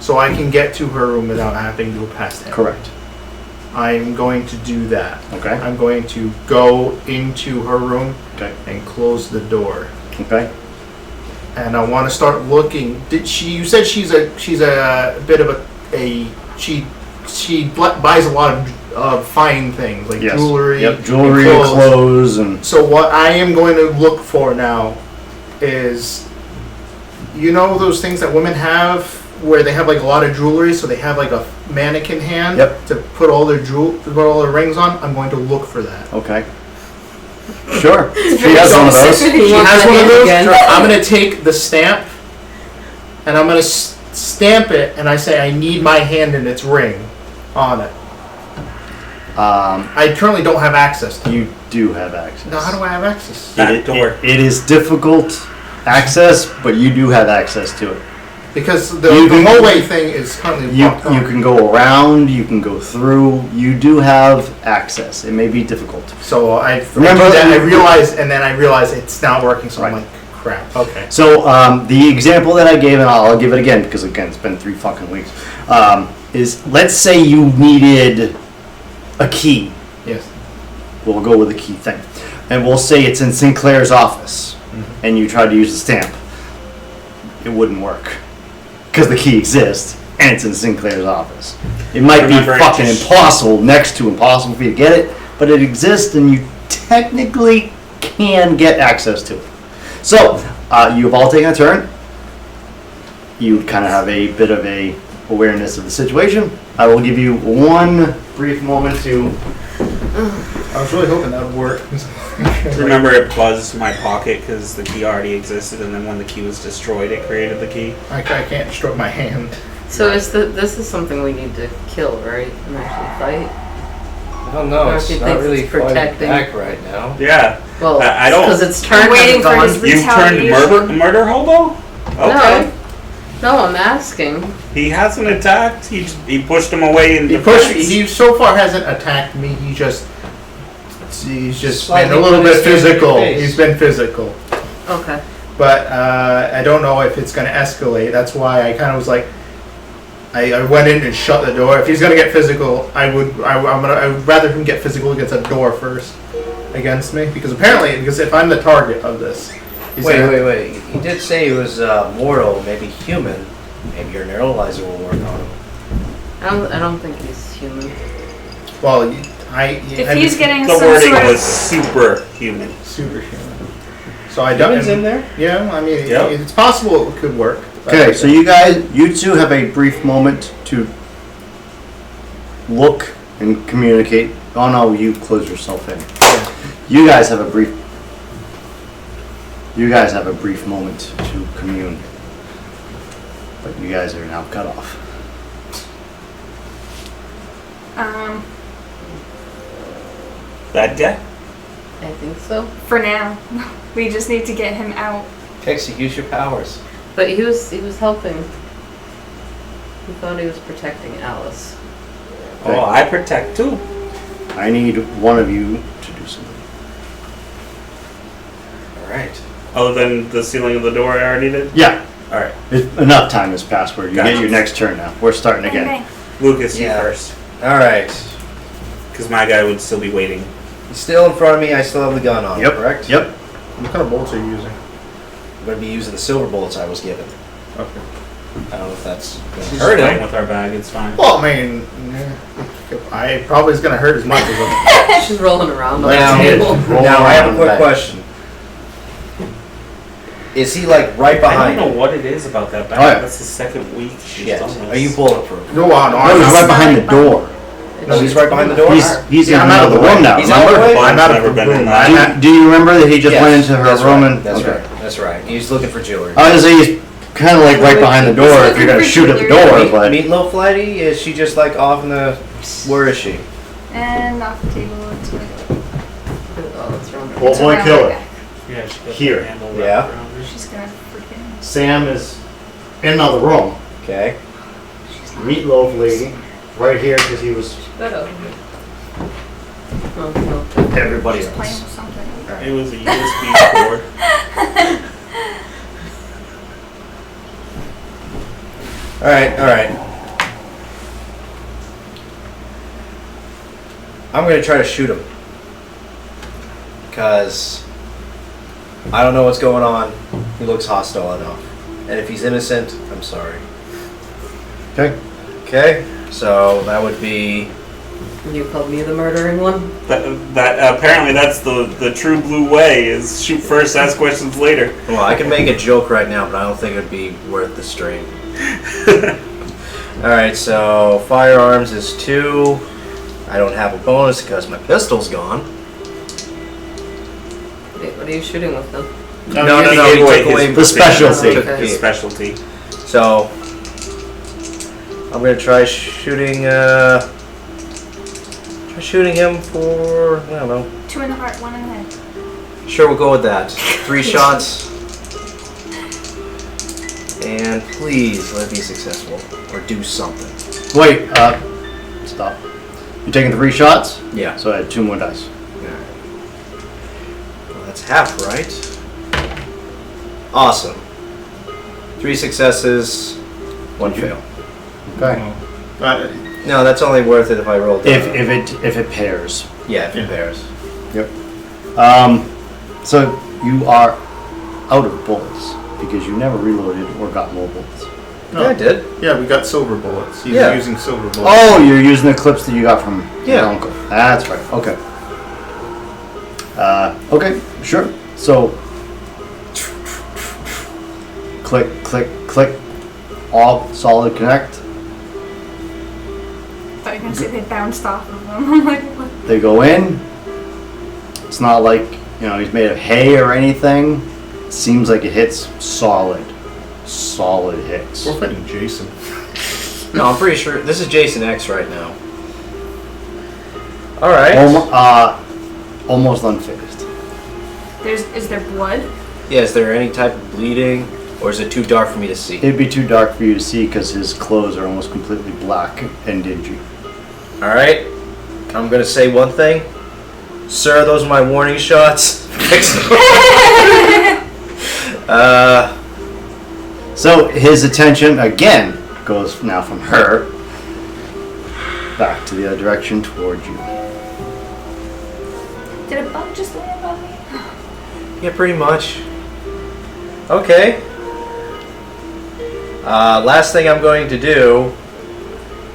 so I can get to her room without having to go past him. Correct. I'm going to do that. Okay. I'm going to go into her room Okay. and close the door. Okay. And I want to start looking. You said she's a bit of she buys a lot of fine things like Yes. jewelry. Yep. Jewelry, and clothes, and So what I am going to look for now is, you know, those things that women have where they have like a lot of jewelry, so they have like a mannequin hand Yep. to put all their to put all their rings on. I'm going to look for that. Okay. Sure. She has one of those. She has one of those. I'm going to take the stamp, and I'm going to stamp it, and I say I need my hand in its ring on it. I currently don't have access to it. You do have access. Now, how do I have access? That door. It is difficult access, but you do have access to it. Because You the can- hallway thing is currently You blocked off. can go around, you can go through, you do have access. It may be difficult. So I Remember remember that that- I realize it's not working. So I'm Right. like, crap. Okay. So the example that I gave, and I'll give it again because again it's been 3 fucking weeks, is let's say you needed a key. Yes. We'll go with the key thing, and we'll say it's in Sinclair's office, and you try to use the stamp. It wouldn't work because the key exists and it's in Sinclair's office. It might be Remember, it fucking just- impossible, next to impossible for you to get it, but it exists and you technically can get access to it. So you've all taken a turn. You kind of have a bit of a awareness of the situation. I will give you one brief moment to. I was really hoping that would work. Remember, it buzzed my pocket because the key already existed, and then when the key was destroyed, it created the key. I can't destroy my hand. So this is something we need to kill, right? And actually fight? I don't know. Or It's if he not thinks really it's fighting protecting. back right now. Yeah. Well, I don't- because it's turned I'm waiting and for gone. his You turned retaliation. murder hobo? Okay. No, I'm asking. He hasn't attacked. He pushed him away in He defense. He so far hasn't attacked me. He's just been Slightly a little put his bit hand in your physical. face. He's been physical, Okay. but I don't know if it's going to escalate. That's why I kind of was like, I went in and shut the door. If he's going to get physical, I would rather him get physical against a door first against me because if I'm the target of this, he's gonna- Wait. You did say he was mortal, maybe human. Maybe your neuralizer will work on him. I don't think he's human. Well, If he's getting The some wording sort of was superhuman. superhuman, so I don't. Humans in there? Yeah, I mean, Yep. it's possible it could work. Okay, so you two have a brief moment to look and communicate. Oh no, you close yourself in. You guys have a brief moment to commune. But you guys are now cut off. Bad guy? I think so. For now, we just need to get him out. Pixie, use your powers. But he was helping. He thought he was protecting Alice. Okay. Oh, I protect too. I need one of you to do something. Alright. Oh, then the sealing of the door I already did? Yeah, Alright. enough time has passed where you Gotcha. get your next turn now. We're starting again. Okay. Lucas, you Yeah. first. Alright. Because my guy would still be waiting. He's still in front of me, I still have the gun on him, Yep. correct? Yep. What kind of bolts are you using? I'm going to be using the silver bullets I was given. Okay. I don't know if that's going He's to just hurt playing him. with our bag, it's fine. Well, I mean, I probably is going to hurt as much as She's rolling around on Now, the table. now I have a around quick back. question. Is he like right I behind don't know me? what it is about that bag. Oh, yeah. That's the second week she's Shit. done this. Are you bulletproof? Go on. No, he's right behind the door. No, he's right behind the door? He's Yeah, in I'm out of another the way. room now. He's out of the Remember? way? I'm out of never the been room. in that. Do you remember that he just Yes, went into her that's room right, and That's okay. right. That's right. He's looking for jewelry. I was gonna say he's kind of like right behind the door if you're gonna shoot at the door, but Meatloaf lady? Is she just like off in the... Where is she? And off the table. It's my Oh, that's wrong. Well, it's boy, around kill my her. back. Yeah, she got Here. the handle Yeah. wrapped around her. She's gonna freaking. Sam is in another room. Okay. Meatloaf lady, right here because he was Oh, no. everybody She's playing else. with something. It was a USB cord. Alright. I'm gonna try to shoot him. Because I don't know what's going on. He looks hostile enough. And if he's innocent, I'm sorry. Okay. Okay? So that would be... You called me the murdering one? That apparently that's the true blue way is shoot first, ask questions later. Well, I can make a joke right now, but I don't think it'd be worth the strain. Alright, so firearms is 2. I don't have a bonus because my pistol's gone. Wait, what are you shooting with them? No, he he gave away took away his the specialty. took Okay. His it. specialty. So I'm gonna try shooting him for, I don't know. 2 in the heart, 1 in the head. Sure, we'll go with that. 3 shots. And please let it be successful. Or do something. Wait, stop. You're taking 3 shots? Yeah. So I had 2 more dice. Well, that's half, right? Awesome. 3 successes, 1 fail. Okay. No, that's only worth it if I roll down. If it pairs. Yeah, if it pairs. Yep. So you are out of bullets because you never reloaded or got more bullets. Yeah, I did. Yeah, we got silver bullets. He's Yeah. using silver bullets. Oh, you're using the clips that you got from your Yeah. uncle. That's right. Okay. Okay, sure. So click, click, click. All solid connect. I thought you were gonna say they bounced off of them. I'm like, what? They go in. It's not like, he's made of hay or anything. Seems like it hits solid. Solid hits. We're fighting Jason. No, I'm pretty sure this is Jason X right now. All right. Almost unfazed. Is there blood? Yeah, is there any type of bleeding, or is it too dark for me to see? It'd be too dark for you to see because his clothes are almost completely black and dingy. All right. I'm gonna say one thing, sir. Those are my warning shots. So his attention again goes now from her back to the other direction toward you. Did a bug just land on me? Yeah, pretty much. Okay. Last thing I'm going to do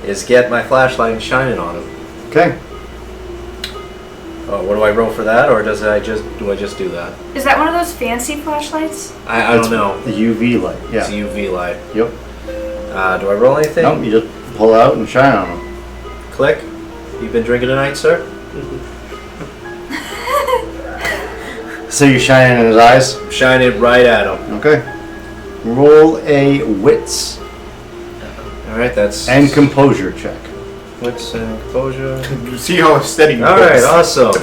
is get my flashlight and shine it on him. Okay. Oh, what do I roll for that, or do I just do that? Is that one of those fancy flashlights? I don't know. The UV light. It's a Yeah. UV light. Yep. Do I roll anything? No, you just pull out and shine on him. Click. You've been drinking tonight, sir? So you shine it in his eyes. Shine it right at him. Okay. Roll a wits All right, that's and composure check. wits and composure. You see how steady he All right, is. awesome.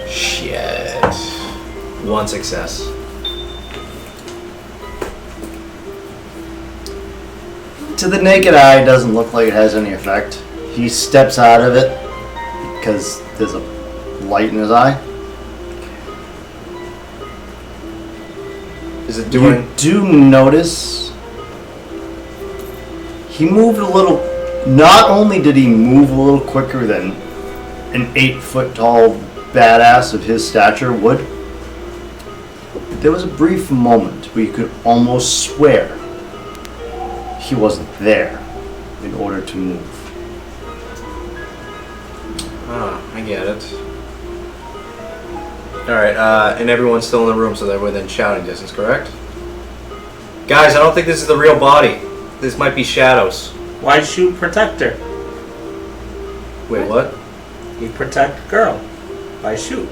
Shit. 1 success. To the naked eye, it doesn't look like it has any effect. He steps out of it because there's a light in his eye. Is it doing? You do notice he moved a little. Not only did he move a little quicker than an 8-foot tall badass of his stature would, there was a brief moment where you could almost swear he wasn't there in order to move. Ah, I get it. Alright, and everyone's still in the room, so they're within shouting distance, correct? Guys, I don't think this is the real body. This might be shadows. Why shoot protector? Wait, what? You protect girl. Why shoot?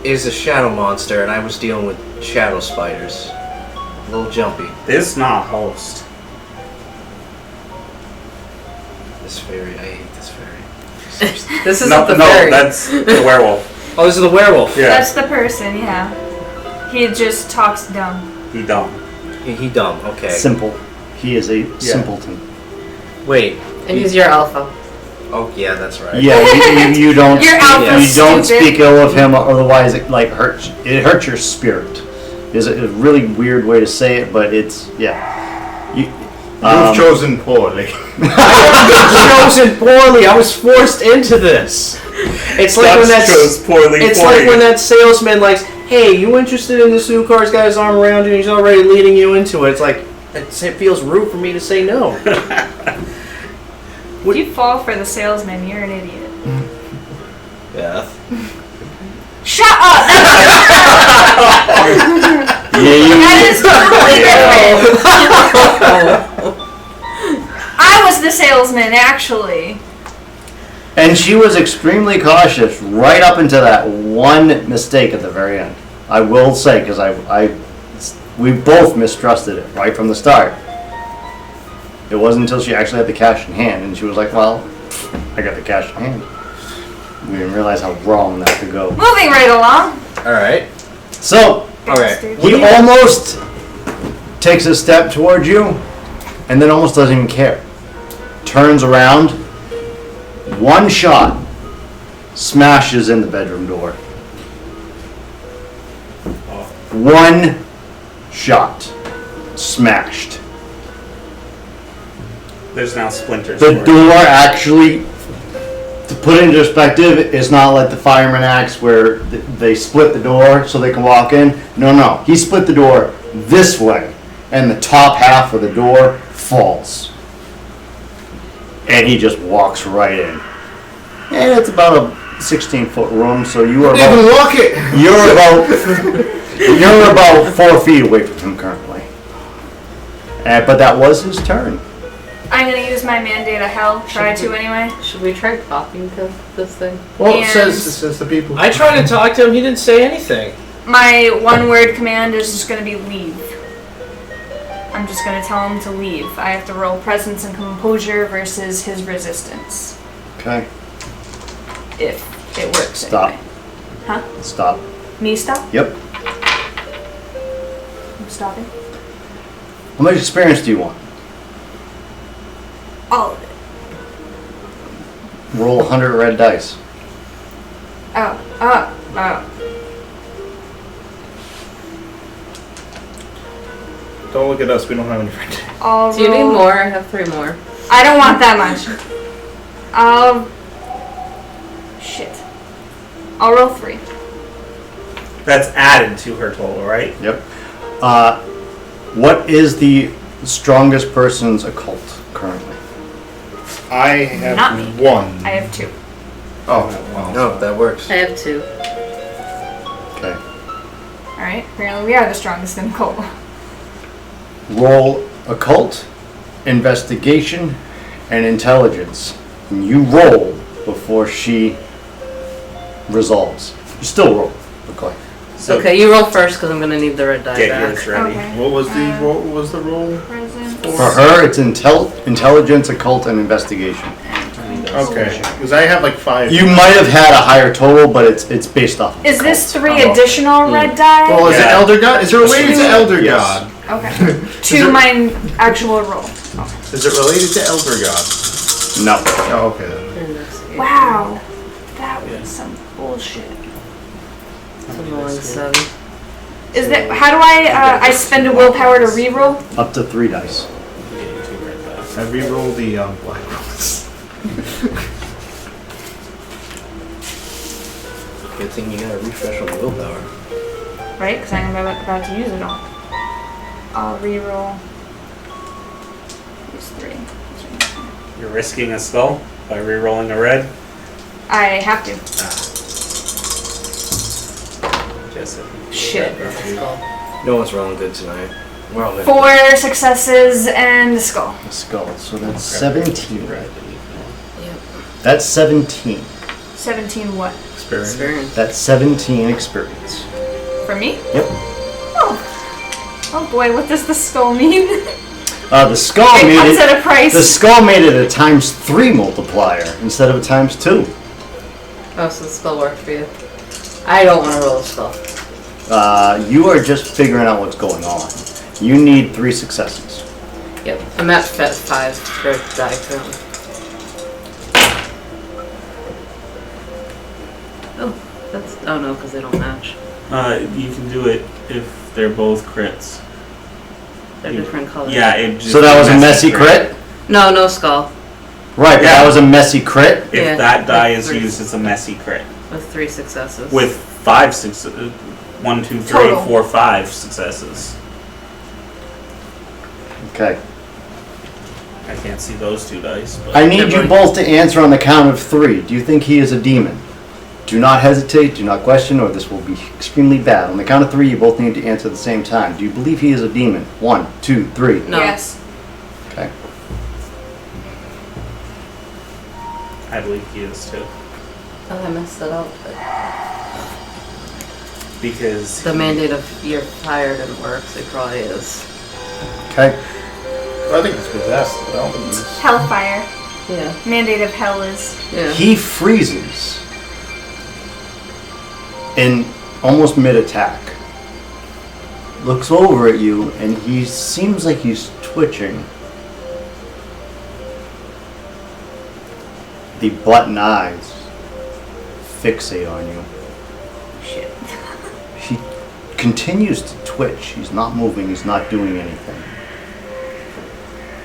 It is a shadow monster, and I was dealing with shadow spiders. A little jumpy. This not host. This fairy, I hate this fairy. This isn't No, the no, fairy. that's the werewolf. Oh, this is the werewolf. Yeah, That's the person, yeah. He just talks dumb. he dumb. He dumb, okay. Simple. He is a simpleton. Wait. And he's your alpha. Oh, yeah, that's right. Yeah, you don't. Your alpha's you don't stupid. speak ill of him, otherwise it hurts. It hurts your spirit. Is a really weird way to say it, but it's You've chosen poorly. Chosen poorly. I was forced into this. It's like when That's chose poorly It's for like you. when that salesman likes, hey, you interested in this new car? He's got his arm around you and he's already leading you into it. It's like, it feels rude for me to say no. If you fall for the salesman, you're an idiot. Beth. Shut up! That is totally different. I was the salesman, actually. And she was extremely cautious right up into that one mistake at the very end. I will say, because we both mistrusted it right from the start. It wasn't until she actually had the cash in hand, and she was like, well, I got the cash in hand. We didn't realize how wrong that could go. Moving right along. Alright. So, Okay. he almost takes a step towards you, and then almost doesn't even care. Turns around, one shot, smashes in the bedroom door. One shot, smashed. There's now splinters. The for it. door actually, to put it into perspective, is not like the fireman acts where they split the door so they can walk in. No. He split the door this way, and the top half of the door falls. And he just walks right in. And it's about a 16-foot room, so you are Even about, walk it. you're about 4 feet away from him currently. But that was his turn. I'm gonna use my mandate of hell. Try to anyway. Should we try talking to this thing? Well, it And- says the people. I tried to talk to him, he didn't say anything. My one-word command is just gonna be leave. I'm just gonna tell him to leave. I have to roll presence and composure versus his resistance. Okay. If it works. Stop. Anyway. Huh? Stop. Me stop? Yep. I'm stopping. How much experience do you want? All of it. Roll 100 red dice. Oh. Don't look at us. We don't have any friends. I'll Do you need roll- more? I have 3 more. I don't want that much. Shit. I'll roll 3. That's added to her total, right? Yep. What is the strongest person's occult currently? I have Not me. 1. I have 2. Oh, well. No, that works. I have 2. Okay. Alright, apparently we are the strongest in Cole. Roll occult, investigation, and intelligence. And you roll before she resolves. You still roll. Okay. So Okay, you roll first because I'm gonna need the red die get back. yours ready. Okay. What was the roll? What was the roll? Present. For her, it's intelligence, occult, and investigation. Okay, because I have like 5. You might have had a higher total, but it's based off of Is this occult. 3 additional red die? Well, is it Yeah. Elder God? Is it related to Elder Yes. God? Okay. Is To it- my actual roll. Is it related to Elder God? No. Oh, okay. Then. Investigate. Wow. That was some bullshit. So I'm rolling 7. Is that how do I spend a willpower to reroll? Up to 3 dice. I re-roll the black rolls. Good thing you got a refresh on willpower. Right? Because I'm about to use it all. I'll reroll these 3. You're risking a skull by re-rolling a red. I have to. Just Shit. No one's rolling good tonight. We're all good. 4 successes and a skull. The skull. So that's 17. Yep. That's 17. 17 what? Experience. That's 17 experience. For me? Yep. Oh. Oh boy, what does the skull mean? The skull It made comes it. at a price. The skull made it a ×3 multiplier instead of a ×2. Oh, so the spell worked for you. I don't want to roll a spell. You are just figuring out what's going on. You need 3 successes. Yep. I'm at 5 for die currently. Oh, that's. Oh no, because they don't match. you can do it if they're both crits. They're different colors. Yeah, it just So that was a messy crit? No, no skull. Right, but Yeah. that was a messy crit? If Yeah, that die like is 3. used, it's a messy crit. With 3 successes. With 5 successes. 1, 2, 3, Total. 4, 5 successes. Okay. I can't see those 2 dice. But I need you both to answer on the count of 3. Do you think he is a demon? Do not hesitate, do not question, or this will be extremely bad. On the count of 3, you both need to answer at the same time. Do you believe he is a demon? 1, 2, 3. No. Yes. Okay. I believe he is too. Oh, I messed it up. But Because the mandate of you're fired and works, it probably is. Okay. I think it's possessed. I don't think it's... Hellfire. Yeah. Mandate of hell is. Yeah. He freezes in almost mid-attack. Looks over at you, and he seems like he's twitching. The button eyes fixate on you. Shit. He continues to twitch. He's not moving. He's not doing anything.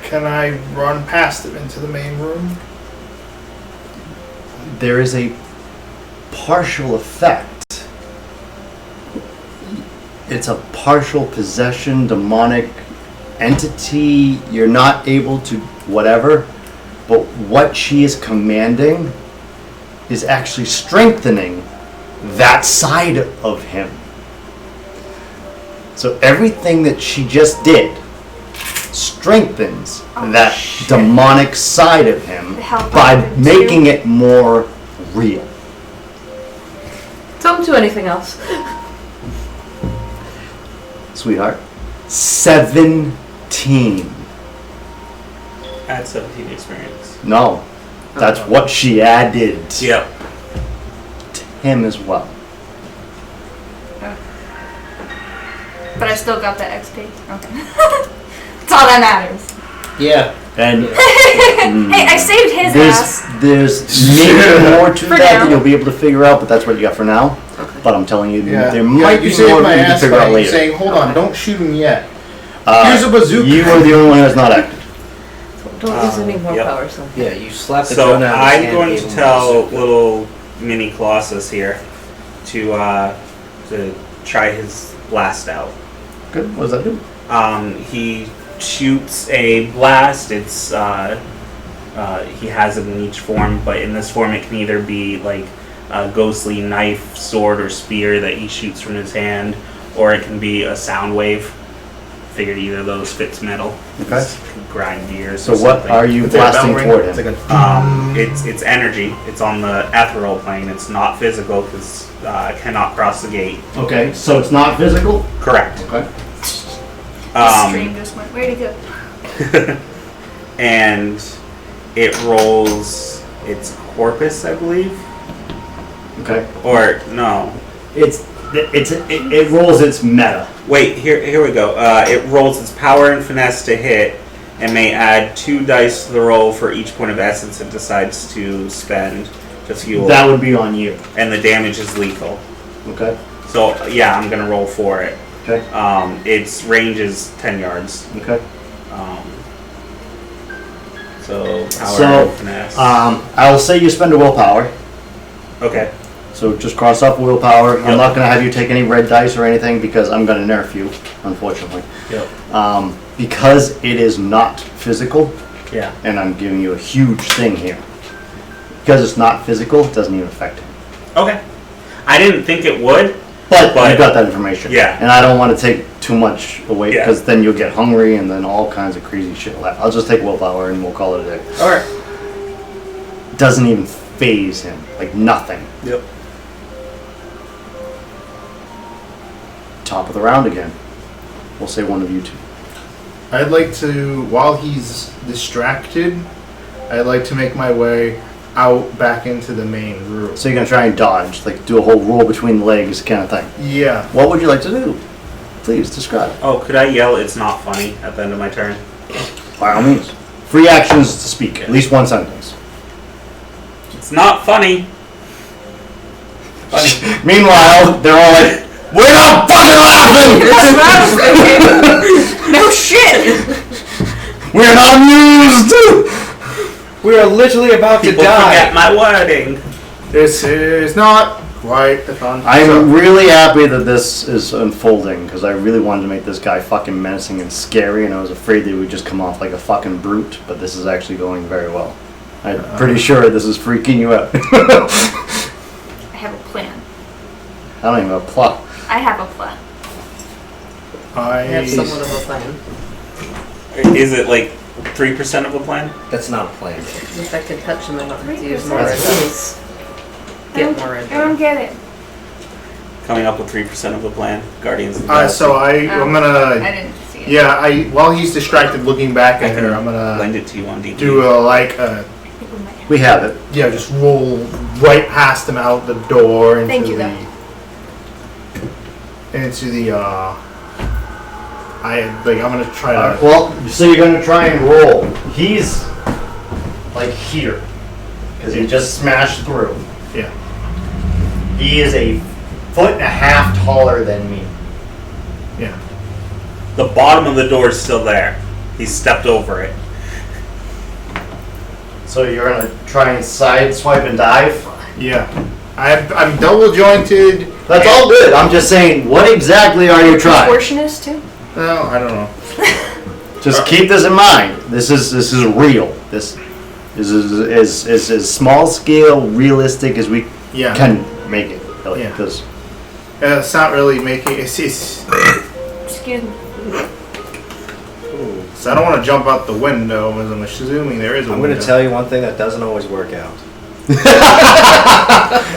Can I run past him into the main room? There is a partial effect. It's a partial possession, demonic entity. You're not able to whatever, but what she is commanding is actually strengthening that side of him. So everything that she just did strengthens that shit. demonic side of him The hell by happened making too? it more real. Don't do anything else. Sweetheart. 17. add 17 experience. No. That's what she added Yep. to him as well. But I still got the XP. Okay. That's all that matters. Yeah. And Hey, I saved his ass. there's maybe more to For that now. that you'll be able to figure out, but that's what you got for now. Okay. But I'm telling you, Yeah. there might you be saved more my that you can ass figure out by later. saying, hold on, don't shoot him yet. Uh, Here's a bazooka. You are the only one who has not acted. Don't use any more Yep. powers then. Yeah, you slap the So gun out of his I'm hand, going gave to him a tell bazooka. little mini Colossus here to try his blast out. Good. What does that do? He shoots a blast. It's he has it in each form, but in this form it can either be like a ghostly knife, sword, or spear that he shoots from his hand, or it can be a sound wave. Figured either of those fits metal. Okay. It's grind gears. So or what something. are you It's like a blasting bell ring. toward It's him? like a... It's energy. It's on the ethereal plane. It's not physical because cannot cross the gate. Okay, so it's not physical? Correct. Okay. The stream just went, where'd he go? And it rolls its corpus, I believe, Okay. or no. It rolls its meta. Wait, here we go. It rolls its power and finesse to hit, and may add 2 dice to the roll for each point of essence it decides to spend to fuel. That would be on you. And the damage is lethal. Okay. So yeah, I'm gonna roll for it. Okay. Its range is 10 yards. Okay. So power So, and finesse. I will say you spend a willpower. Okay. So just cross off willpower. I'm Yep. not going to have you take any red dice or anything because I'm going to nerf you, unfortunately. Yep. Because it is not physical, Yeah. and I'm giving you a huge thing here. Because it's not physical, it doesn't even affect him. Okay. I didn't think it would. But But- you got that information. Yeah. And I don't want to take too much away Yeah. because then you'll get hungry and then all kinds of crazy shit will happen. I'll just take willpower and we'll call it a day. All right. Doesn't even phase him. Like nothing. Yep. Top of the round again. We'll say one of you two. I'd like to, while he's distracted, I'd like to make my way out back into the main room. So you're going to try and dodge, like do a whole roll between the legs kind of thing. Yeah. What would you like to do? Please describe. Oh, could I yell "It's not funny" at the end of my turn? By all means. Free actions to speak. At least one sentence. It's not funny. Funny. Meanwhile, they're all like, "We're not fucking laughing! That's what I was thinking. No shit! We're not amused!" We are literally about People to forget die. my wording. This is not quite the fun. I'm really happy that this is unfolding because I really wanted to make this guy fucking menacing and scary, and I was afraid that he would just come off like a fucking brute. But this is actually going very well. I'm pretty sure this is freaking you out. I have a I don't even have a plot. I have a plan. I have I somewhat of a plan. Is it like 3% of a plan? That's not a plan. If I could touch them enough to use 3%. more red dice. Get more red I don't dice. get it. Coming up with 3% of a plan. Guardians of the so Galaxy. I'm I gonna. didn't see it. Yeah, while he's distracted looking back I at can her, I'm gonna lend it to you on DD. do We have it. just roll right past him out the door into Thank you, the I'm gonna try to. Well, so you're gonna try and roll. He's like here because he just smashed through. Yeah. He is a foot and a half taller than me. Yeah. The bottom of the door is still there. He stepped over it. So you're gonna try and side swipe and dive. Yeah. I'm double jointed. That's all good. I'm just saying, what exactly are you trying? Contortionist too? Well, I don't know. Just keep this in mind. This is real. This is as small scale, realistic as we Yeah. can make it. Really, Yeah. 'cause It's not really making. It's Excuse me. so I don't want to jump out the window, as I'm assuming there is a I'm window. going to tell you one thing that doesn't always work out. Yeah.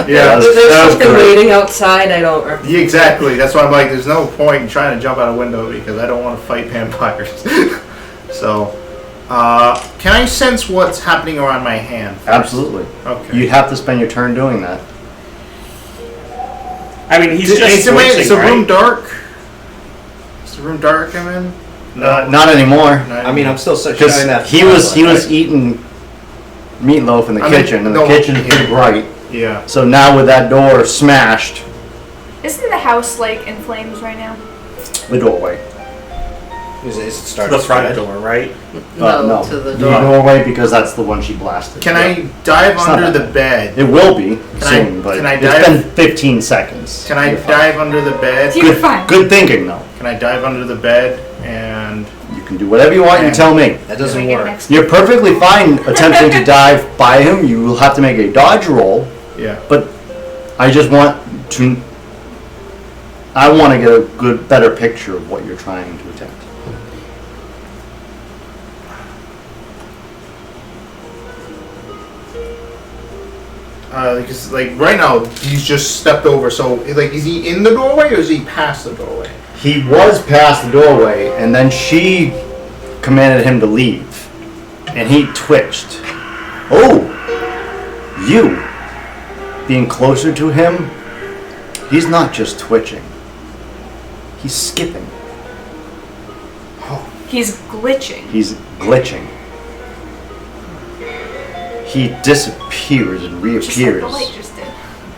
That was There's something correct. waiting outside. I don't. Yeah, exactly. That's why I'm like, there's no point in trying to jump out a window because I don't want to fight vampires. So, can I sense what's happening around my hand? Absolutely. Okay. You'd have to spend your turn doing that. I mean, he's just Is switching, the room right? dark? Is the room dark I'm in? Not anymore. No, I mean, I'm still shining Because that. he was flashlight. eating meatloaf in the I mean, kitchen, and no, the kitchen's yeah. pretty bright. Yeah. So now with that door smashed, Isn't the house like in flames right now? the doorway. Is it To starting the to front spread? door, right? No, to the The door. doorway, because that's the one she blasted. Can I dive It's not under that the bed? It will be Can soon, I- but can I it's dive? been 15 seconds. Can I You're fine. dive under the bed? You're fine. Good thinking, though. Can I dive under the bed and... You can do whatever you want. You Yeah. tell me. That Do I doesn't get work. next- You're perfectly fine attempting to dive by him. You will have to make a dodge roll, Yeah. but I just want to. I want to get a better picture of what you're trying to attempt. Because, like, right now, he's just stepped over, so, like, is he in the doorway or is he past the doorway? He was past the doorway, and then she commanded him to leave, and he twitched. Oh, you being closer to him, he's not just twitching. He's skipping. He's glitching. He's glitching. He disappears and Just like reappears the light just did.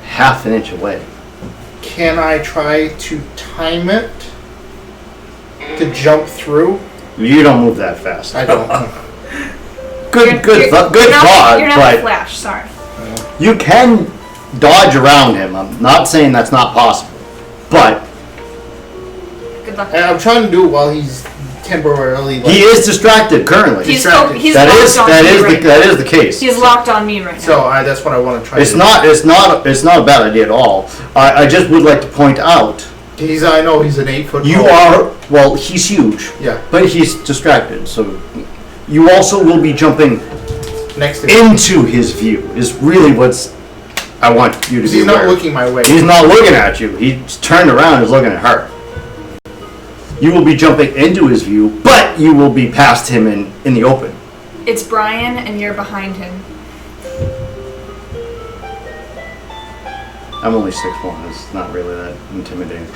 half an inch away. Can I try to time it to jump through? You don't move that fast. I don't. Good You're not- thought, You're not but the Flash, sorry. you can dodge around him. I'm not saying that's not possible, but Good luck. And I'm trying to do it while he's temporarily, like... he is distracted currently. He's distracted. he's That locked is on that me is right that is the case. He's locked on me right now. So, that's what I want to try It's to not a bad idea at all. I just would like to point out do. I know he's an 8 foot you tall. are well. He's huge, Yeah, but he's distracted. So you also will be jumping next to him. into his view. Is really what's I want you to Because be he's not aware. looking my way. He's not looking at you. He's turned around and is looking at her. You will be jumping into his view, but you will be past him in the open. It's Brian and you're behind him. I'm only 6'1". It's not really that intimidating.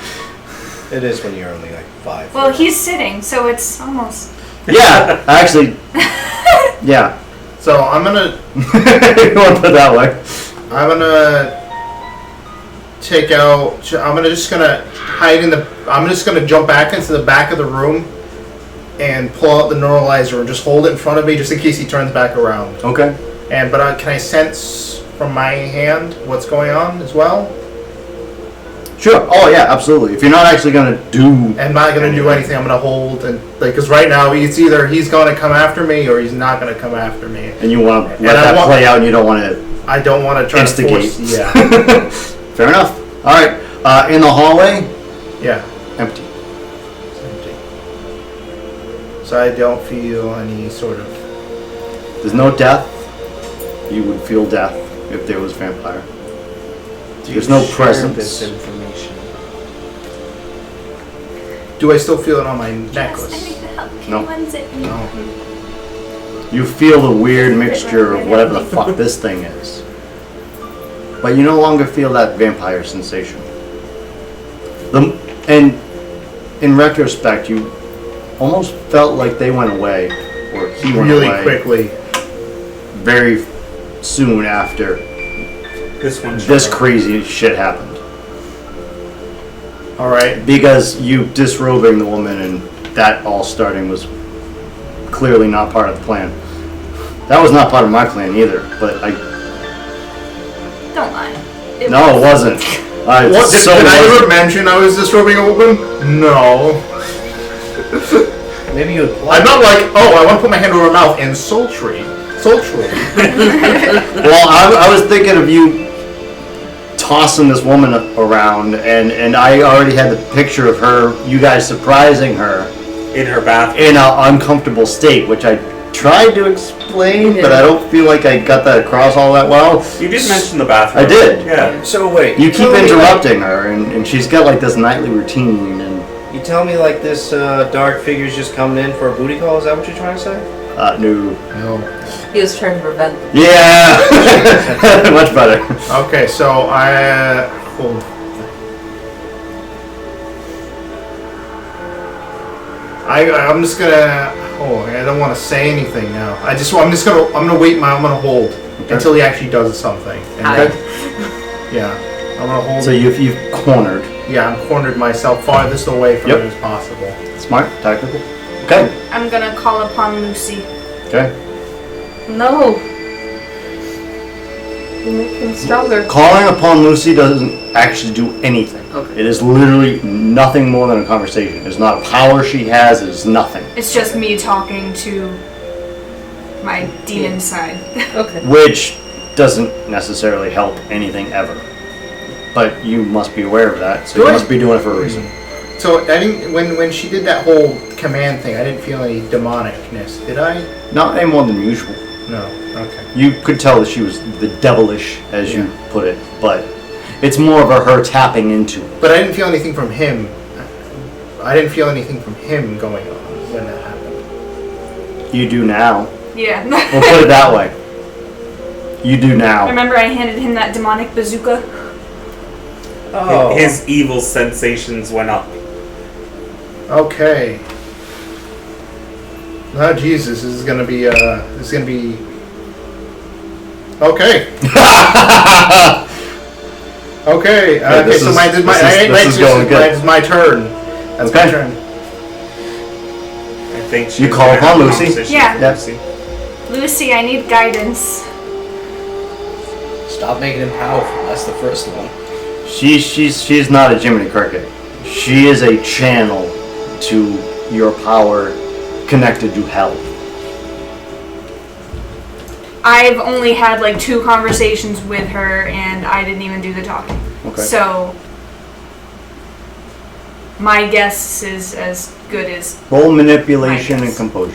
It is when you're only like 5. Well, he's sitting, so it's almost. Yeah, actually, yeah. So, I'm gonna... You want to put it that way. I'm gonna take out. I'm just gonna hide in the. I'm just gonna jump back into the back of the room and pull out the neuralizer and just hold it in front of me just in case he turns back around. Okay. But can I sense from my hand what's going on as well? Sure. Oh yeah, absolutely. If you're not actually gonna do, I'm not gonna do anything. I'm gonna hold and because right now it's either he's gonna come after me or he's not gonna come after me. and you want to And let I that want- play out, and you don't want to I don't want to try instigate. to force. Yeah. Fair enough. All right. In the hallway, Yeah, empty. it's empty. So I don't feel any sort of. There's no death. You would feel death if there was vampire. There's no Share presence. This information. Do I still feel it on my Yes, I need necklace? the help. Can No. you unzip me? No. You feel the weird mixture of whatever the fuck this thing is. But you no longer feel that vampire sensation. And in retrospect, you almost felt like they went away, or he went Really away quickly. very soon after This one. this crazy shit happened. All right. Because you disrobing the woman and that all starting was clearly not part of the plan. That was not part of my plan either, but Don't lie. it wasn't. What, So did I wasn't. ever mention I was disrobing a woman? No. Maybe you would. I'm not like, oh, I want to put my hand over her mouth and sultry. Sultry. Well, I was thinking of you tossing this woman around, and I already had the picture of her, you guys surprising her In her bathroom. in an uncomfortable state, which I tried to explain, but I don't feel like I got that across all that well. You did mention the bathroom. I did. Yeah. So wait. You keep tell me, interrupting her, and she's got like this nightly routine, and Like, you tell me like this dark figure's just coming in for a booty call. Is that what you're trying to say? no. No. He was trying to prevent. Yeah! Much better. Okay, so I. Hold. I'm just gonna. Oh, I don't want to say anything now. I'm gonna wait. I'm gonna hold until he actually does something. And Hide. yeah, I'm gonna hold. So you've cornered. Yeah, I'm cornered myself farthest away from Yep. it as possible. Smart, tactical. Okay. I'm gonna call upon Lucy. Okay. No. You make him stronger. Calling upon Lucy doesn't actually do anything. Okay. It is literally nothing more than a conversation. It's not a power she has, it's nothing. It's just me talking to my demon side. Okay. Which doesn't necessarily help anything ever. But you must be aware of that, so you Do I- must be doing it for a reason. So I didn't. When she did that whole command thing, I didn't feel any demonicness. Did I? Not any more than usual. No. Okay. You could tell that she was the devilish, as you Yeah. put it, but it's more of her tapping into it. But I didn't feel anything from him. I didn't feel anything from him going on when that happened. You do now. Yeah. We'll put it that way. You do now. Remember I handed him that demonic bazooka? Oh. His evil sensations went up. Okay. Oh Jesus, this is gonna be. Okay. Okay. Yeah, Okay. this So is- this this is going good. is my turn. That's my Okay. turn. I think You she's call gonna have upon a Lucy? conversation Yeah. with Yep. Lucy. Lucy, I need guidance. Stop making him powerful. That's the first one. She's not a Jiminy Cricket. She is a channel to your power connected to hell. I've only had like 2 conversations with her and I didn't even do the talking. Okay. So my guess is as good as Roll manipulation I and guess. composure.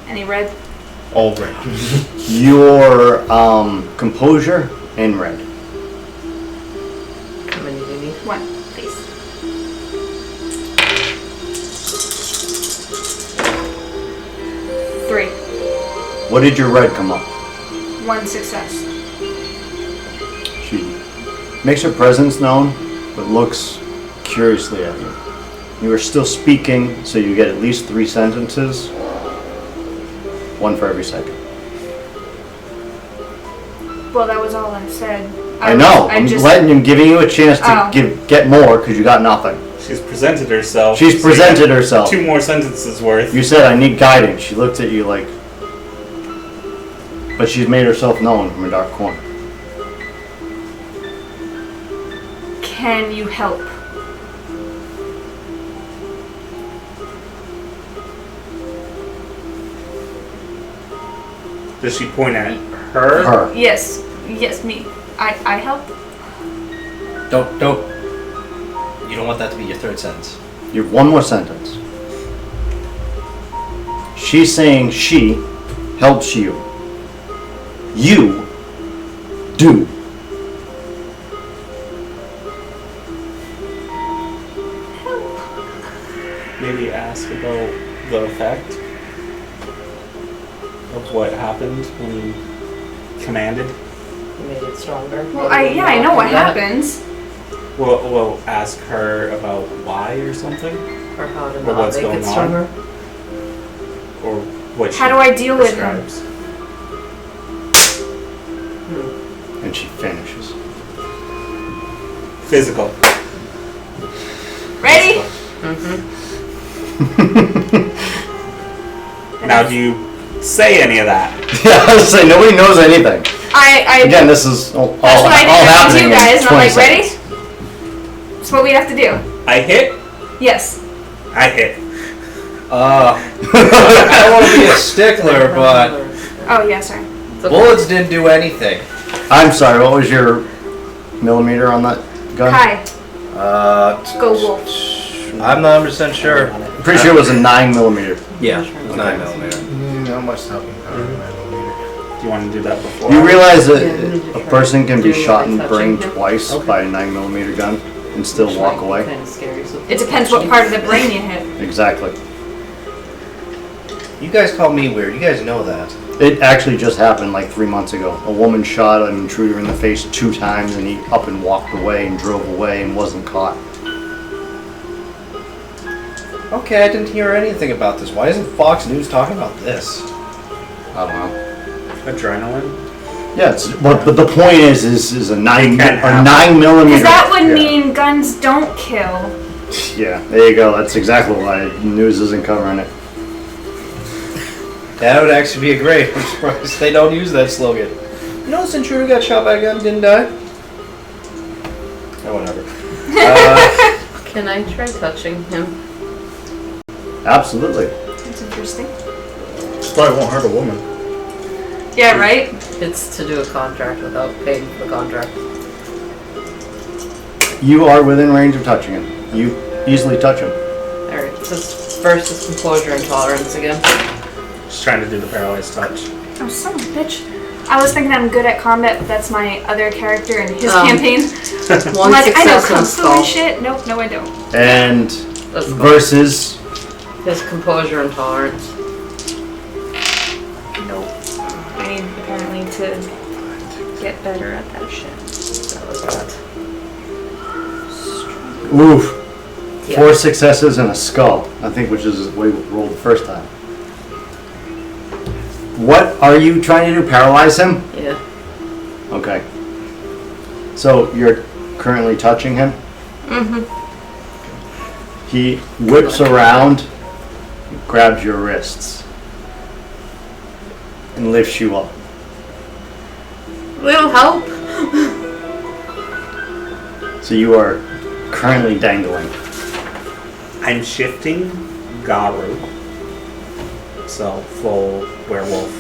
any red. All right. Your composure in red. How many do you need? 1, please. Three. What did your red come up? 1 success. She makes her presence known, but looks curiously at you. You are still speaking, so you get at least 3 sentences. 1 for every second. Well, that was all I said. I know. I'm giving you a chance to Oh. get more because you got nothing. She's presented herself. She's so you presented got herself. 2 more sentences worth. You said I need guidance. She looked at you like, but she's made herself known from a dark corner. Can you help? Does she point at her? Her. Yes. Yes, me. I help. Don't. You don't want that to be your third sentence. You have one more sentence. She's saying she helps you. You do. Maybe ask about the effect of what happened when you commanded. You made it stronger. Well, I know what happens. We'll ask her about why or something, Or how to Or not what's make going it on. stronger. or what. How she do I deal with him? prescribes. And she vanishes. Physical. Ready? Now, do you say any of that? Yeah, I was saying nobody knows anything. I Again, this is all that's what I all did to happening you guys, in and I'm 20 like, ready? seconds. That's what we have to do. I hit. Yes. I hit. I don't want to be a stickler, but Oh yeah, sorry. It's okay. bullets didn't do anything. I'm sorry, what was your millimeter on that gun? Hi. Go Wolf. I'm not 100% sure. I'm pretty sure it was a 9mm. Yeah, it was 9mm. Not much stopping power in my millimeter. Do you want to do that before? You realize that Yeah, we need to a try person can be doing shot like in the brain touching him. twice Okay. by a 9mm gun and still walk away? Kind of scary. So It depends what part of the brain you hit. Exactly. You guys call me weird. You guys know that. It actually just happened like 3 months ago. A woman shot an intruder in the face 2 times and he up and walked away and drove away and wasn't caught. Okay, I didn't hear anything about this. Why isn't Fox News talking about this? I don't know. Adrenaline. Yeah, but the point is a 9mm. Because that would Yeah. mean guns don't kill. Yeah, there you go. That's exactly why news isn't covering it. That would actually be a great. I'm surprised they don't use that slogan. You know this intruder got shot by a gun, didn't die? Oh, whatever. Can I try touching him? Absolutely. That's interesting. Probably won't hurt a woman. Yeah, right? It's to do a contract without paying for the contract. You are within range of touching him. You easily touch him. Alright, so first is composure and tolerance again. Just trying to do the paralyzed touch. Oh, son of a bitch. I was thinking I'm good at combat, but that's my other character in his Um, campaign. One I'm like, I know success kung and fu skull. and shit. Nope, no I don't. And Let's go. versus His composure and tolerance. Nope. I need apparently to get better at that shit. That was that. oof. Yeah. 4 successes and a skull. I think which is what we rolled the first time. What are you trying to do? Paralyze him? Yeah. Okay. So you're currently touching him? Mm-hmm. He whips around, grabs your wrists, and lifts you up. Little help. So you are currently dangling. I'm shifting Garu. So full werewolf.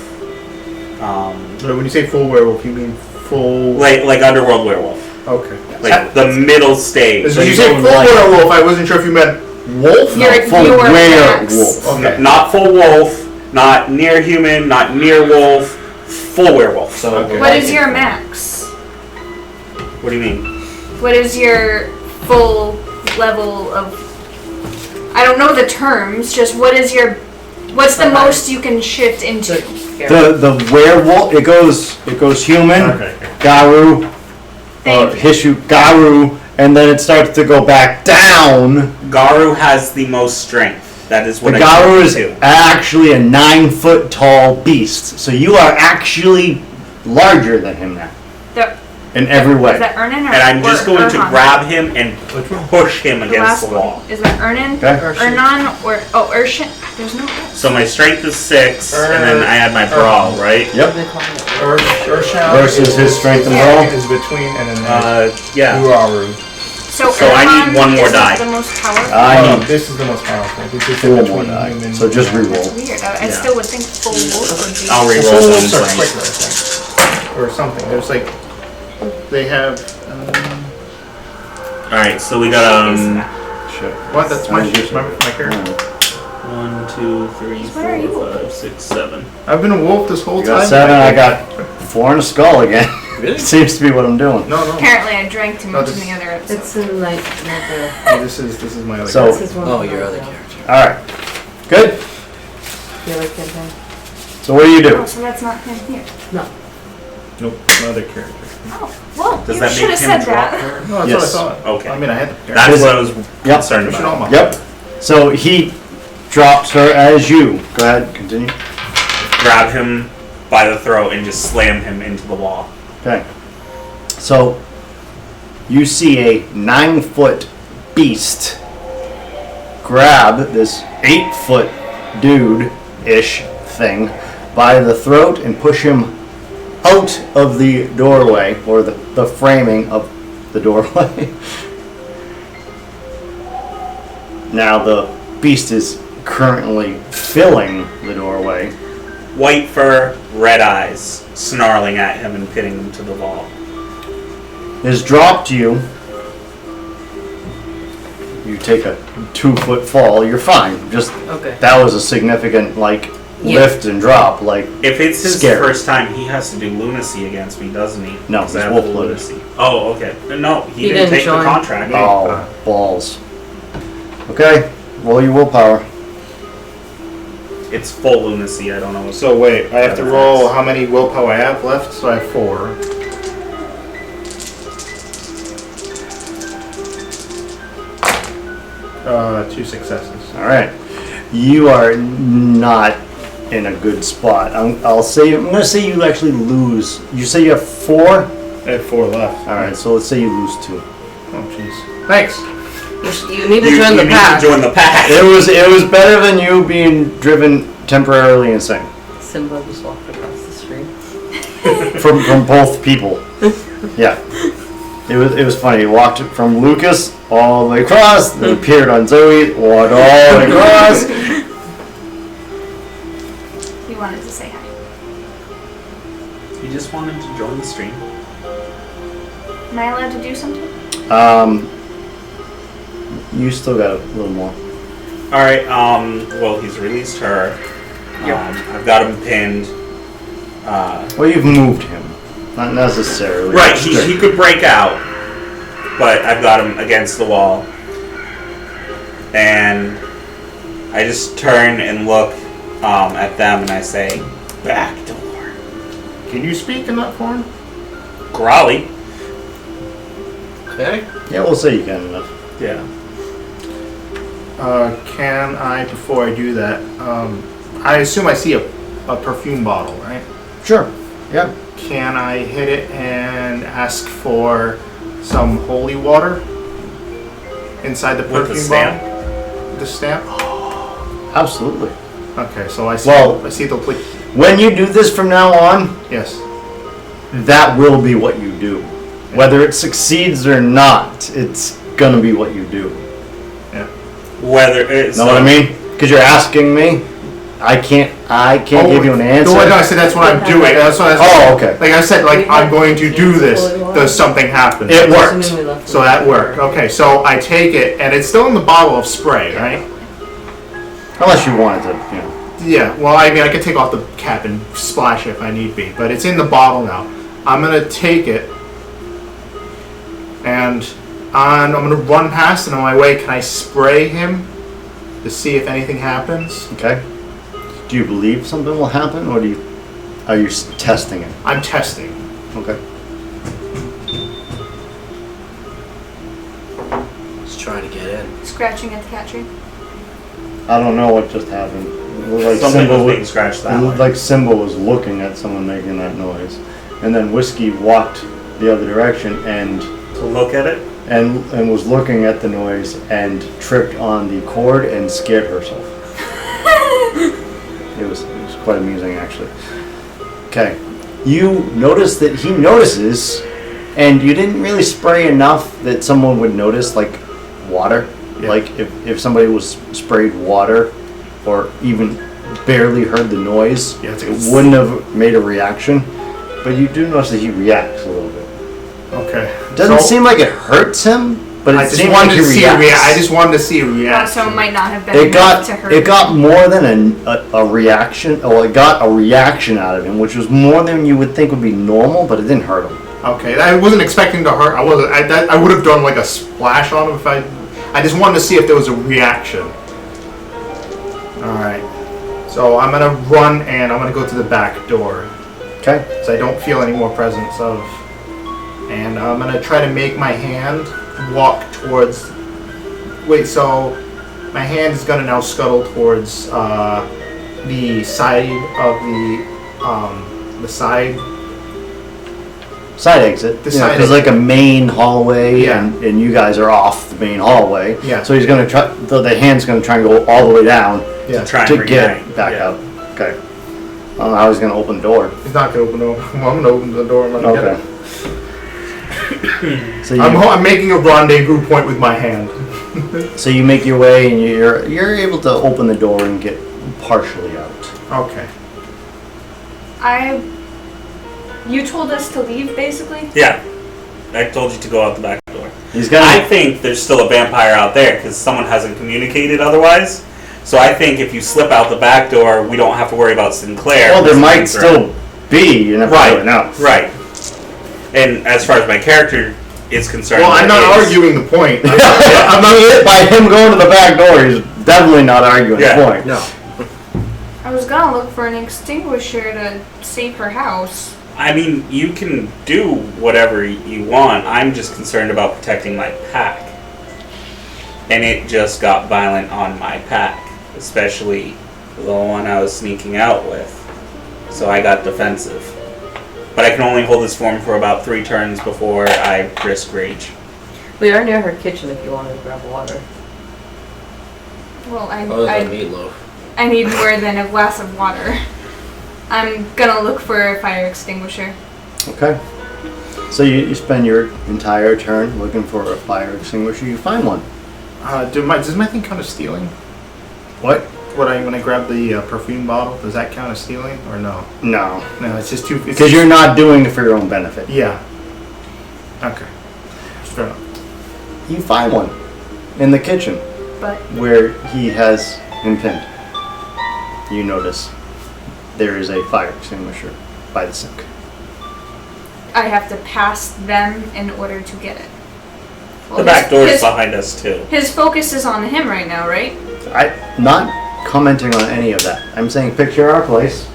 So when you say full werewolf, you mean full... Like underworld werewolf. Okay. Like the middle stage. When you say full werewolf, I wasn't sure if you meant wolf? You're- full you are max. werewolf. Okay. Not full wolf, not near human, not near wolf, full werewolf. So Okay. What is your max? What do you mean? What is your full level of... I don't know the terms, just what is your... What's the most you can shift into? The werewolf, it goes human, Okay. Garu, Thank or Hishu, Garu, and then it starts to go back down. Garu has the most strength. That is what The I Garu is do. actually a 9-foot tall beast, so you are actually larger than him now The, in every way. is that Ernan or And I'm just or going to Erhan? grab him and push him The against last the wall. one. Is that Ernan? Okay. Ernan or... Oh, Urshan? There's no... So my strength is 6, and then I add my brawl, right? Yep. Urshan Versus his strength and brawl. is between and then Yeah. Uraru. So I need Erhan one more isn't die. the most powerful? I need This is the most powerful. This is 4 more between die, human so just and- reroll. Weird. I Yeah. still would think full wolf would be... I'll Full reroll wolves are one quicker, I think. Or something. There's like They have. All right, so we got Shit. What? That's my Sounds shoes. good. My character. 1, 2, 3, Where are you? 4, 5, 6, 7. I've been a wolf this whole You time. got 7. I got 4 in a skull again. Really? Seems to be what I'm doing. No, no. Apparently, I drank too No, much this- in the other episode. It's in like Hey, this is my other So- character. This is one Oh, of your mine, other though. character. All right. Good. The other campaign? So what do you do? Oh, so that's not him here. Nope, my other character. Oh, well, Does you that should make have him said drop that. her? No, that's Yes. what I thought. Okay. I mean, I had the character. That's what I was Yep. concerned You should all about. my- Yep. So he drops her as you. Go ahead. Continue. Grab him by the throat and just slam him into the wall. Okay. So you see a 9-foot beast grab this 8-foot dude-ish thing by the throat and push him out of the doorway, or the framing of the doorway. Now the beast is currently filling the doorway. White fur, red eyes, snarling at him and pinning him to the wall. Is dropped you. You take a 2-foot fall. You're fine. Just Okay. that was a significant Yeah. lift and drop. Like If it's his Scary. first time, he has to do lunacy against me, doesn't he? No, Does he's I have wolf full blooded. lunacy? Oh, okay. No, he He didn't didn't take join. the contract. oh balls. Okay, roll your willpower. It's full lunacy. I don't know. So wait, I have to roll how many willpower I have left. So I have 4. Two successes. All right, you are not in a good spot. I'm gonna say you actually lose. You say you have 4. I have 4 left. All right, so let's say you lose 2. Oh jeez. Thanks. You need to You join the need pack. to join the pack. It was better than you being driven temporarily insane Simba just walked across the street. from both people. Yeah, it was funny. He walked from Lucas all the way across, then appeared on Zoe, walked all the way across. He wanted to say hi. He just wanted to join the stream. Am I allowed to do something? You still got a little more. All right. Well, he's released her. I've got him pinned. Well, you've moved him, not necessarily. Right. He could break out, but I've got him against the wall, and I just turn and look at them and I say, "Back door." Can you speak in that form? Growly. Okay. Yeah, we'll say you can enough. Yeah. Can I, before I do that, I assume I see a perfume bottle, right? Sure. Yeah. Can I hit it and ask for some holy water inside the With the perfume stamp? bottle? The stamp? Absolutely. Okay, so I see. Well- I see the When you do this from now on, yes. that will be what you do. Whether it succeeds or not, it's gonna be what you do. Whether it's Know what I mean? Because you're asking me. I can't give you an answer. No, I said that's what I'm doing. That's what I said. Oh, okay. Like I said, like I'm going to do this. Does something happen? It worked. Assuming we left So that worked. Okay, so I take it, and it's still in the bottle of spray, right? Unless you wanted to, Yeah. Well, I mean, I could take off the cap and splash it if I need be, but it's in the bottle now. I'm gonna take it, and I'm gonna run past, and on my way, can I spray him to see if anything happens? Okay. Do you believe something will happen, or are you testing it? I'm testing. Okay. Just trying to get in. Scratching at the cat tree. I don't know what just happened. It looked like something Simba was was- being scratched It that looked way. like Simba was looking at someone making that noise, and then Whiskey walked the other direction and To look at it. was looking at the noise and tripped on the cord and scared herself. It was quite amusing, actually. Okay, you notice that he notices, and you didn't really spray enough that someone would notice, like water. Yeah. Like if somebody was sprayed water, or even barely heard the noise, Yeah, it's it wouldn't have made a reaction. But you do notice that he reacts a little bit. Okay. Doesn't seem like it hurts him, but I it just seems wanted like to he see. reacts. I just wanted to see a reaction. So it might not have been It enough to hurt. got more than a reaction. Oh, it got a reaction out of him, which was more than you would think would be normal, but it didn't hurt him. Okay, I wasn't expecting to hurt. I wasn't. I would have done like a splash on him if I. I just wanted to see if there was a reaction. All right. So I'm gonna run and I'm gonna go to the back door. Okay. So I don't feel any more presence of. And I'm gonna try to make my hand walk towards. Wait. So my hand is gonna now scuttle towards the side of the side. Side exit. The side There's like a main hallway, Yeah. and you guys are off the main hallway. Yeah. So he's gonna try. The hand's gonna try and go all the way down Yeah. Try and to reignite. get back Yeah. up. Okay. I don't know how he's gonna open the door. He's not gonna open the door. Well, I'm gonna open the door. I'm gonna get Okay. it. So you I'm making a rendezvous point with my hand. so you make your way, and you're able to open the door and get partially out. Okay. You told us to leave, basically? Yeah. I told you to go out the back door. He's got. I think there's still a vampire out there because someone hasn't communicated otherwise. So I think if you slip out the back door, we don't have to worry about Sinclair. Well, there might Right. still be. You never really know. Right. And as far as my character is concerned, Well, I'm not there is- arguing the point. I'm not by him going to the back door. He's definitely not arguing Yeah. the point. No. I was gonna look for an extinguisher to save her house. I mean, you can do whatever you want. I'm just concerned about protecting my pack. And it just got violent on my pack, especially the one I was sneaking out with. So I got defensive. But I can only hold this form for about 3 turns before I risk rage. We are near her kitchen if you wanted to grab water. Well, Other than meatloaf. I need more than a glass of water. I'm gonna look for a fire extinguisher. Okay. So you spend your entire turn looking for a fire extinguisher. You find one. Does my thing count as stealing? What? When I grab the perfume bottle, does that count as stealing or no? No. No, it's just too. Because you're not doing it for your own benefit. Yeah. Okay. Fair enough. You find one in the kitchen But where he has him pinned. You notice there is a fire extinguisher by the sink. I have to pass them in order to get it. Well, The back door is his, behind us, too. his focus is on him right now, right? I'm not commenting on any of that. I'm saying picture our place.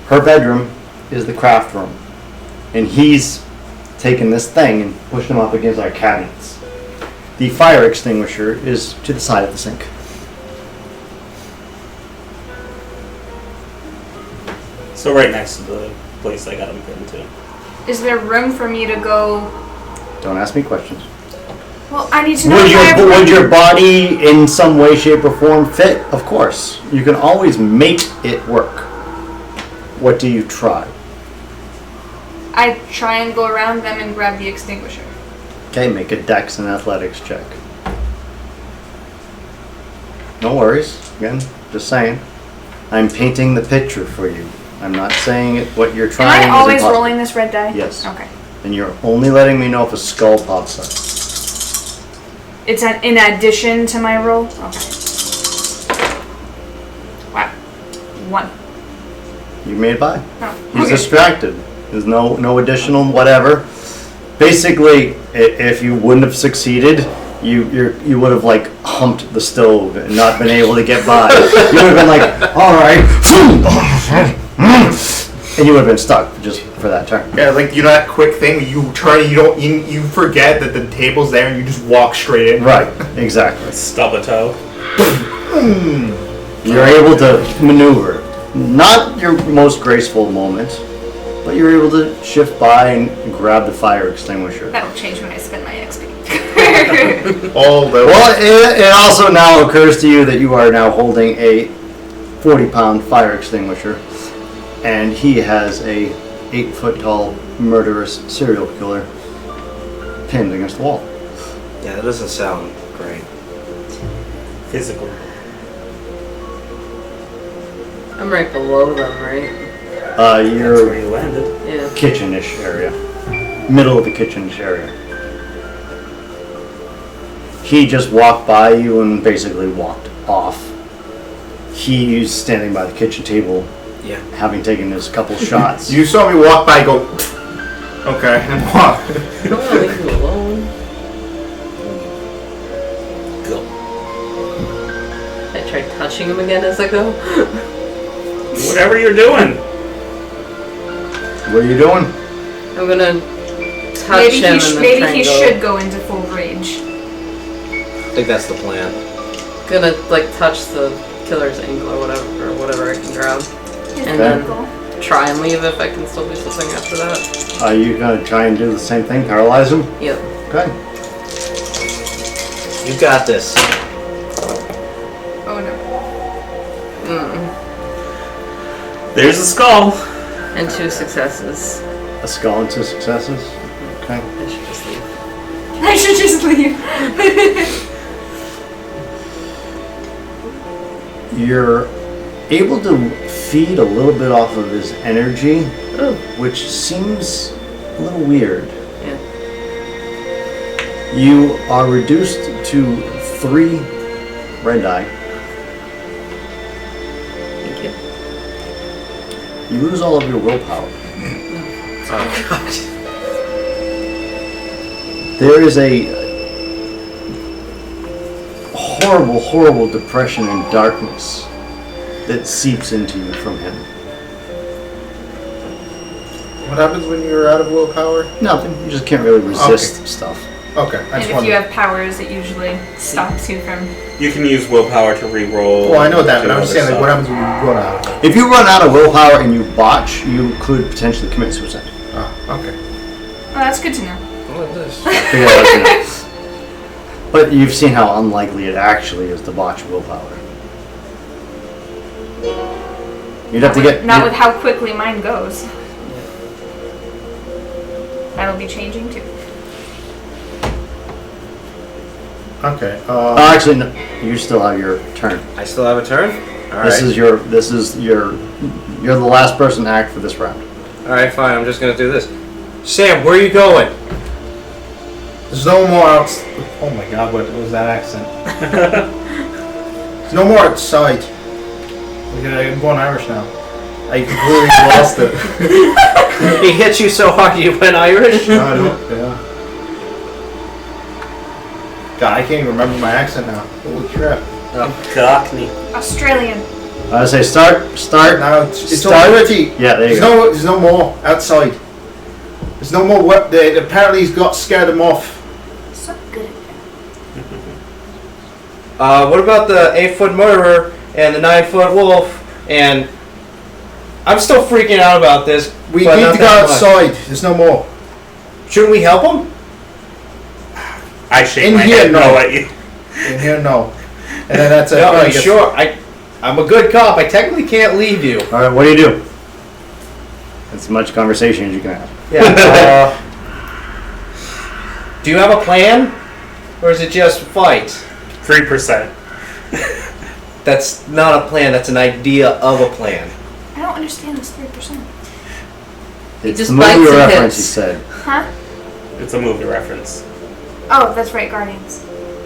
Her bedroom is the craft room. And he's taken this thing and pushed him up against our cabinets. The fire extinguisher is to the side of the sink. So right next to the place I got him pinned to. Is there room for me to go? Don't ask me questions. Well, I need to know Would if I have would room. your body in some way, shape, or form fit? Of course. You can always make it work. What do you try? I try and go around them and grab the extinguisher. Okay, make a dex and athletics check. No worries. Again, just saying. I'm painting the picture for you. I'm not saying what you're Am trying I is always impossible. rolling this red die? Yes. Okay. And you're only letting me know if a skull pops up. It's in addition to my roll? Okay. Wow. 1. You made it by. No. He's Okay. distracted. There's no additional whatever. Basically, if you wouldn't have succeeded, you would have like humped the stove and not been able to get by. You would have been like, all right, and you would have been stuck just for that turn. Yeah, like you know that quick thing where you turn, you forget that the table's there, and you just walk straight in. Right, exactly. Stub a toe. You're able to maneuver. Not your most graceful moment, but you're able to shift by and grab the fire extinguisher. That'll change when I spend my XP. All the Well, it also now occurs to you that you are now holding a 40-pound fire extinguisher, and he has a 8-foot-tall murderous serial killer pinned against the wall. Yeah, that doesn't sound great. Physical. I'm right below them, right? That's where Your you landed. Yeah. kitchen-ish area. middle of the kitchen area. He just walked by you and basically walked off. He's standing by the kitchen table, Yeah. having taken his couple shots. You saw me walk by, go, okay, and walk. I don't want to leave you alone. Go. I tried touching him again as I go. Whatever you're doing. What are you doing? I'm gonna touch him and then try Maybe and he go. should go into full rage. I think that's the plan. Gonna like touch the killer's ankle or whatever I can grab, and Okay. then try and leave if I can still do something after that. Are you gonna try and do the same thing? Paralyze him? Yep. Okay. You got this. Oh no. There's a skull. And 2 successes. A skull and 2 successes. Okay. I should just leave. I should just leave. You're able to feed a little bit off of his energy, Oh, which seems a little weird. yeah. You are reduced to 3 red die. Thank you. You lose all of your willpower. Oh god. There is a horrible, horrible depression and darkness that seeps into you from him. What happens when you're out of willpower? Nothing. You just can't really resist stuff. Okay, I And just if wanted. you have powers, it usually stops you from. You can use willpower to re-roll. Well, I know that, do but I'm just other saying, like, what stuff. happens when you run out of it? If you run out of willpower and you botch, you could potentially commit suicide. Oh, okay. Oh, that's good to know. What is this? Figure that out, you know. But you've seen how unlikely it actually is to botch willpower. You'd have to get. Not with how quickly mine goes. That'll be changing too. Okay. Actually, no, you still have your turn. I still have a turn? Alright. You're the last person to act for this round. Alright, fine, I'm just gonna do this. Sam, where are you going? There's no more outs. Oh my god, what was that accent? There's no more outside. I'm going Irish now. I completely lost it. He hit you so hard you went Irish? No, I don't. Yeah. God, I can't even remember my accent now. Holy crap. Cockney. Australian. I say start. Now it's Start. already. Yeah, there you go. There's no more outside. There's no more. Apparently he's got scared them off. So good. What about the 8-foot murderer and the 9-foot wolf? And I'm still freaking out about this. We but need not to go that much. outside. There's no more. Shouldn't we help him? I shake In my here, head no. no at you. In here, no. And then that's it. No, Probably I'm gets- sure. I'm a good cop. I technically can't leave you. All right, what do you do? As much conversation as you can have. Yeah. Do you have a plan? Or is it just fight? 3%. That's not a plan, that's an idea of a plan. I don't understand this 3%. It's just the movie bites and reference, he hits. said. Huh? It's a movie reference. Oh, that's right, Guardians.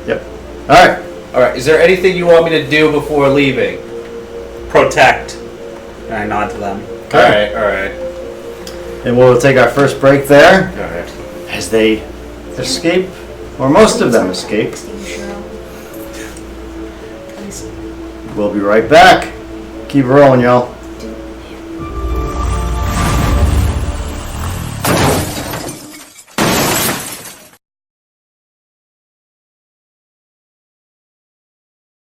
Yep. All right. Alright, is there anything you want me to do before leaving? Protect. And I nod to them. Alright. And we'll take our first break there Alright. as they escape, or most of them escape. We'll be right back. Keep rolling, y'all.